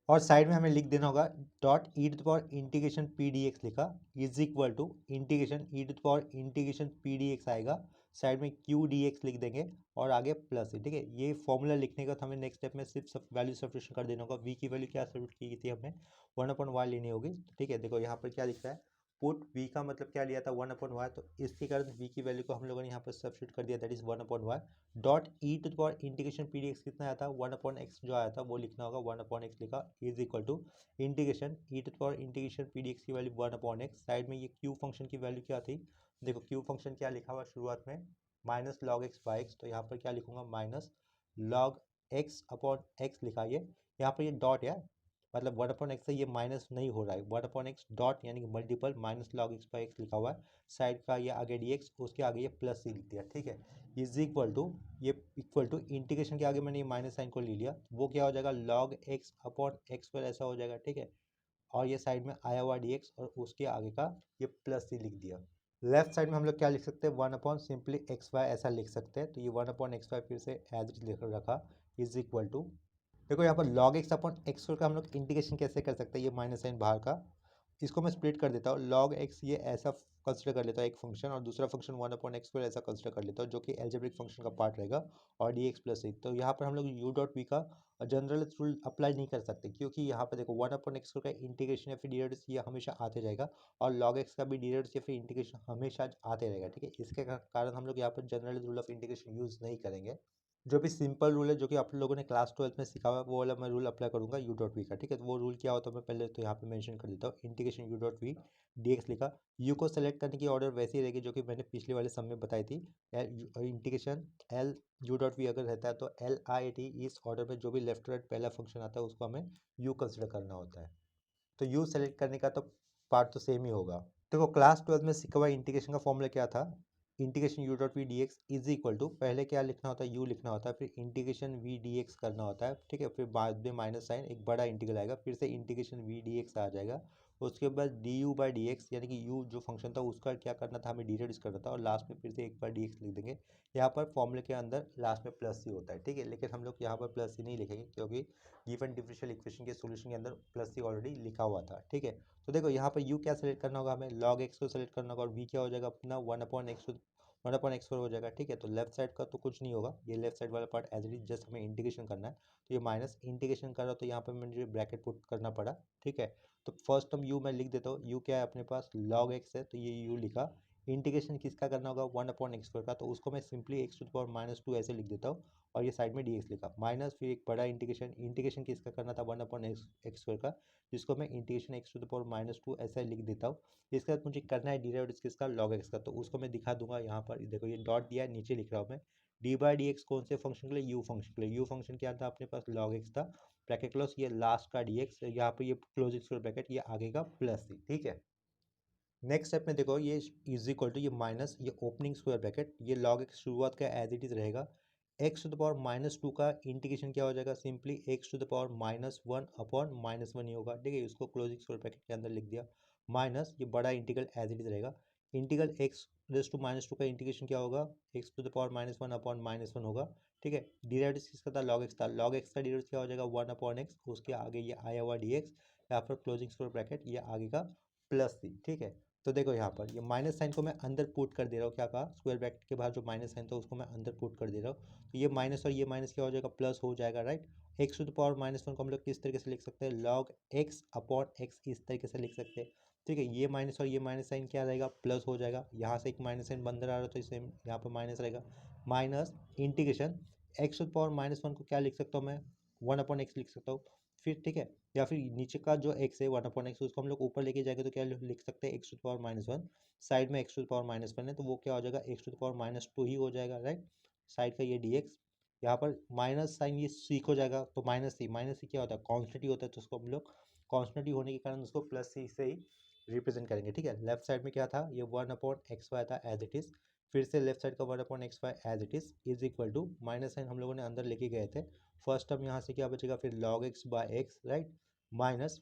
और साइड में हमें लिख देना होगा dot e to the power integration p d x लिखा is equal to integration e to the power integration p d x आएगा, साइड में क्यू डी एक्स लिख देंगे और आगे प्लस। ठीक है, ये फॉर्मूला लिखने का हमें नेक्स्ट स्टेप में सिर्फ वैल्यू सब्स्टिट्यूशन कर देना होगा। वी की वैल्यू क्या सब्स्टिट्यूट की थी हमने, 1/y लेनी होगी। ठीक है, देखो यहाँ पर क्या लिखा है, पुट v का मतलब क्या लिया था 1/y, तो इसके कारण v की वैल्यू को हम लोगों ने यहाँ पर सब्स्टिट्यूट कर दिया that is 1/y dot e to the power integration p d x कितना आया था 1/x जो आया था वो लिखना होगा 1/x लिखा is equal to integration e to the power integration p d x की वैल्यू 1/x, साइड में ये q फंक्शन की वैल्यू क्या थी, देखो q फंक्शन क्या लिखा हुआ शुरुआत में minus log x by x, तो यहाँ पर क्या लिखूंगा minus log x upon x लिखा ये, यहाँ पर ये डॉट है, मतलब 1/x से ये माइनस नहीं हो रहा है, 1/x डॉट यानी कि multiple minus log x by x लिखा हुआ है, साइड का ये आगे डी एक्स, उसके आगे ये प्लस सी लिख दिया, ठीक है। इज इक्वल टू, ये इक्वल टू इंटीग्रेशन के आगे मैंने ये माइनस साइन को ले लिया, वो क्या हो जाएगा लॉग एक्स अपॉन एक्स पर ऐसा हो जाएगा, ठीक है। और ये साइड में आया हुआ डी एक्स और उसके आगे का ये प्लस सी लिख दिया। लेफ्ट साइड में हम लोग क्या लिख सकते हैं, 1 अपॉन सिंपली एक्स वाई ऐसा लिख सकते हैं, तो ये 1/x वाई फिर से एज इट लिख रखा, इज इक्वल टू, देखो यहाँ पर log x अपॉन एक्स का हम लोग इंटीग्रेशन कैसे कर सकते हैं, ये माइनस साइन बाहर का, इसको मैं स्प्लिट कर देता हूँ, log x ये ऐसा कंसिडर कर लेता हूँ एक फंक्शन, और दूसरा फंक्शन 1/x ऐसा कंसिडर कर लेता हूँ जो कि एल्जेब्रिक फंक्शन का पार्ट रहेगा, और डी एक्स प्लस सी। तो यहाँ पर हम लोग u डॉट वी का जनरल रूल अप्लाई नहीं कर सकते, क्योंकि यहाँ पर देखो 1/x का इंटीग्रेशन या फिर डेरिवेटिव ये हमेशा आते रहेगा, और log x का भी डेरिवेटिव या फिर इंटीग्रेशन हमेशा आते रहेगा, ठीक है। इसके कारण हम लोग यहाँ पर general rule of integration use नहीं करेंगे। जो भी सिंपल रूल है जो कि आप लोगों ने क्लास 12 में सीखा हुआ है, वो वाला मैं रूल अप्लाई करूंगा यू डॉट वी का, ठीक है। तो वो रूल क्या होता है मैं पहले तो यहाँ पे मेंशन कर देता हूँ, integration u dot v d x लिखा, यू को सेलेक्ट करने की ऑर्डर वैसी ही रहेगी जो कि मैंने पिछले वाले सम में बताई थी। Integration l u dot v अगर रहता है तो एल आई टी इस ऑर्डर में जो भी लेफ्ट राइट पहला फंक्शन आता है उसको हमें यू कंसिडर करना होता है, तो यू सेलेक्ट करने का तो पार्ट तो सेम ही होगा। देखो क्लास 12 में सीखा हुआ इंटीग्रेशन का फॉर्मूला क्या था, integration u dot v d x is equal to, पहले क्या लिखना होता है यू लिखना होता है, फिर इंटीग्रेशन वी डी एक्स करना होता है, ठीक है, फिर बाद में माइनस साइन एक बड़ा इंटीग्रल आएगा, फिर से इंटीग्रेशन वी डी एक्स आ जाएगा, उसके बाद D you by d x यानी कि यू जो फंक्शन था उसका क्या करना था हमें डी रेड्यूस करना था, और लास्ट में फिर से एक बार डी एक्स लिख देंगे। यहाँ पर फॉर्मूले के अंदर लास्ट में प्लस सी होता है, ठीक है, लेकिन हम लोग यहाँ पर प्लस सी नहीं लिखेंगे क्योंकि गिवन डिफरेंशियल इक्वेशन के सॉल्यूशन के अंदर प्लस सी ऑलरेडी लिखा हुआ था, ठीक है। तो देखो यहाँ पर u क्या सेलेक्ट करना होगा, हमें log x को सेलेक्ट करना होगा, और v क्या हो जाएगा अपना 1/x हो जाएगा, ठीक है। तो लेफ्ट साइड का तो कुछ नहीं होगा, ये लेफ्ट साइड वाला part as it is just हमें इंटीग्रेशन करना है, तो ये माइनस इंटीग्रेशन कर रहा तो यहाँ पर मुझे ब्रैकेट पुट करना पड़ा, ठीक है। तो फर्स्ट टर्म u मैं लिख देता हूँ, u क्या है अपने पास log x है, तो ये u लिखा, इंटीग्रेशन किसका करना होगा 1/x का, तो उसको मैं सिंपली x⁻²⁻2 ऐसे लिख देता हूँ, और ये साइड में dx लिखा, माइनस फिर एक बड़ा इंटीग्रेशन, इंटीग्रेशन किसका करना था 1/x² का, जिसको मैं इंटीग्रेशन x⁻²⁻2 ऐसा लिख देता हूँ। इसके बाद मुझे करना है डिराइवेटिव किसका log x का, तो उसको मैं दिखा दूंगा यहाँ पर, देखो ये डॉट दिया है नीचे लिख रहा हूँ मैं, डी बाई डी एक्स कौन से फंक्शन के लिए, u फंक्शन के लिए, u फंक्शन क्या था अपने पास log x था, ब्रैकेट क्लोज, ये लास्ट का dx, यहाँ पर ये क्लोजिंग स्क्वायर ब्रैकेट, ये आगे का प्लस सी, ठीक है। नेक्स्ट स्टेप में देखो ये इज इक्वल टू, ये माइनस ये ओपनिंग स्क्वायर ब्रैकेट, ये log x शुरुआत का एज इट इज रहेगा, x⁻−2 का इंटीग्रेशन क्या हो जाएगा सिंपली x⁻−1 अपॉन -1 ही होगा, ठीक है, इसको क्लोजिंग स्क्वायर ब्रैकेट के अंदर लिख दिया, माइनस ये बड़ा इंटीग्रल एज इट इज रहेगा, इंटीग्रल x⁻² का इंटीग्रेशन क्या होगा x⁻−1 अपॉन -1 होगा, ठीक है। डिराइवेटिव किसका था log x था, log x का डिराइवेटिव क्या हो जाएगा 1/x, उसके आगे ये आया हुआ dx, यहाँ पर क्लोजिंग स्क्वायर ब्रैकेट, ये आगे का प्लस सी, ठीक है। तो देखो यहाँ पर ये माइनस साइन को मैं अंदर पुट कर दे रहा हूँ, क्या कहा स्क्वायर ब्रैकेट के बाहर जो माइनस साइन था उसको मैं अंदर पुट कर दे रहा हूँ, तो ये माइनस और ये माइनस क्या हो जाएगा प्लस हो जाएगा, राइट। x⁻−1 को हम लोग किस तरीके से लिख सकते हैं log x अपॉन x, इस तरीके से लिख सकते हैं, ठीक है। ये माइनस और ये माइनस साइन क्या रहेगा प्लस हो जाएगा, यहाँ से एक माइनस साइन बंदर आ रहा है तो इसे यहाँ पर माइनस रहेगा, माइनस इंटीग्रेशन x⁻−1 को क्या लिख सकता हूँ मैं 1/x लिख सकता हूँ, फिर ठीक है, या फिर नीचे का जो x है 1/x उसको हम लोग ऊपर लेके जाएंगे तो क्या लिख सकते हैं x⁻−1, साइड में x⁻−1 है तो वो क्या हो जाएगा x⁻−2 ही हो जाएगा, राइट। साइड का ये dx, यहाँ पर माइनस साइन ये सीख हो जाएगा, तो माइनस सी क्या होता है कॉन्स्टेंट ही होता है, तो उसको हम लोग कॉन्स्टेंट ही होने के कारण उसको प्लस सी से ही रिप्रेजेंट करेंगे, ठीक है। लेफ्ट साइड में क्या था ये 1/xy था एज इट इज, फिर से लेफ्ट साइड का 1/xy as it is equal to minus sign हम लोगों ने अंदर लेके गए थे, फर्स्ट टर्म यहाँ से क्या बचेगा फिर log x by x, right, minus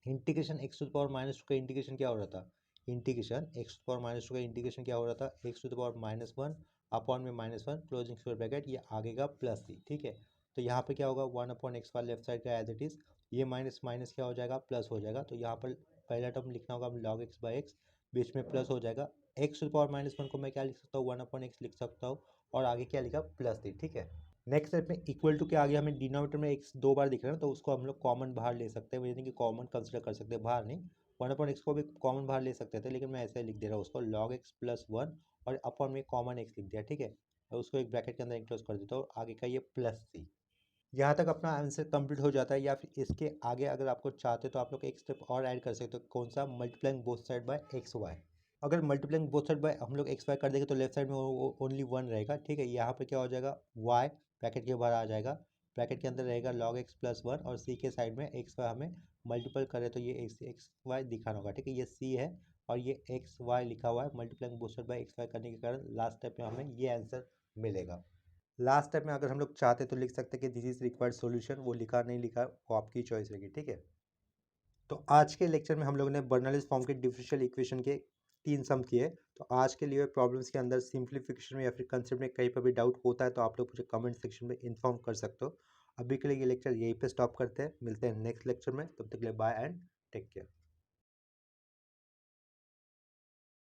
integration x⁻² का इंटीग्रेशन क्या हो रहा था, इंटीग्रेशन x⁻² का इंटीग्रेशन क्या हो रहा था x⁻−1 अपॉन में -1 क्लोजिंग स्क्वायर ब्रैकेट, ये आगे का प्लस सी, ठीक है। तो यहाँ पे क्या होगा 1/x लेफ्ट साइड का एज इट इज, ये माइनस माइनस क्या हो जाएगा प्लस हो जाएगा, तो यहाँ पर पहला टर्म लिखना होगा log x बाई एक्स, बीच में प्लस हो जाएगा, x⁻−1 को मैं क्या लिख सकता हूँ 1/x लिख सकता हूँ, और आगे क्या लिखा प्लस सी, ठीक है। नेक्स्ट स्टेप में इक्वल टू के आगे हमें डिनोमिनेटर में x दो बार दिख रहा है ना, तो उसको हम लोग कॉमन बाहर ले सकते हैं, यानी कि कॉमन कंसिडर कर सकते हैं, बाहर नहीं 1/x को भी कॉमन बाहर ले सकते थे, लेकिन मैं ऐसे लिख दे रहा हूँ उसको log x प्लस 1, और अपॉन में कॉमन x लिख दिया, ठीक है, और उसको एक ब्रैकेट के अंदर इंक्लोज कर देता हूँ, आगे का ये प्लस सी। यहाँ तक अपना आंसर कंप्लीट हो जाता है, या फिर इसके आगे अगर आपको चाहते तो आप लोग एक स्टेप और ऐड कर सकते हो, कौन सा multiplying both side by x y. अगर मल्टीप्लाइंग बोथ साइड बाय हम लोग एक्स वाई कर देंगे तो लेफ्ट साइड में ओनली वन रहेगा, ठीक है। यहाँ पे क्या हो जाएगा, वाई ब्रैकेट के बाहर आ जाएगा, ब्रैकेट के अंदर रहेगा log x प्लस वन, और सी के साइड में एक्स वाई हमें मल्टीपल करें तो ये एक्स वाई दिखाना होगा, ठीक है। ये सी है और ये एक्स वाई लिखा हुआ है, multiplying both side by x y करने के कारण लास्ट स्टेप में हमें ये आंसर मिलेगा। लास्ट स्टेप में अगर हम लोग चाहते तो लिख सकते हैं कि दिस इज रिक्वायर्ड सॉल्यूशन, वो लिखा नहीं लिखा वो आपकी चॉइस रहेगी, ठीक है। तो आज के लेक्चर में हम लोगों ने बर्नौलीज फॉर्म के डिफरेंशियल इक्वेशन के 3 सम किए। तो आज के लिए प्रॉब्लम्स के अंदर सिंप्लीफिकेशन में या फिर कंसेप्ट में कहीं पर भी डाउट होता है तो आप लोग मुझे कमेंट सेक्शन में इन्फॉर्म कर सकते हो। अभी के लिए ये लेक्चर यहीं पे स्टॉप करते हैं, मिलते हैं नेक्स्ट लेक्चर में, तब तक के लिए बाय एंड टेक केयर।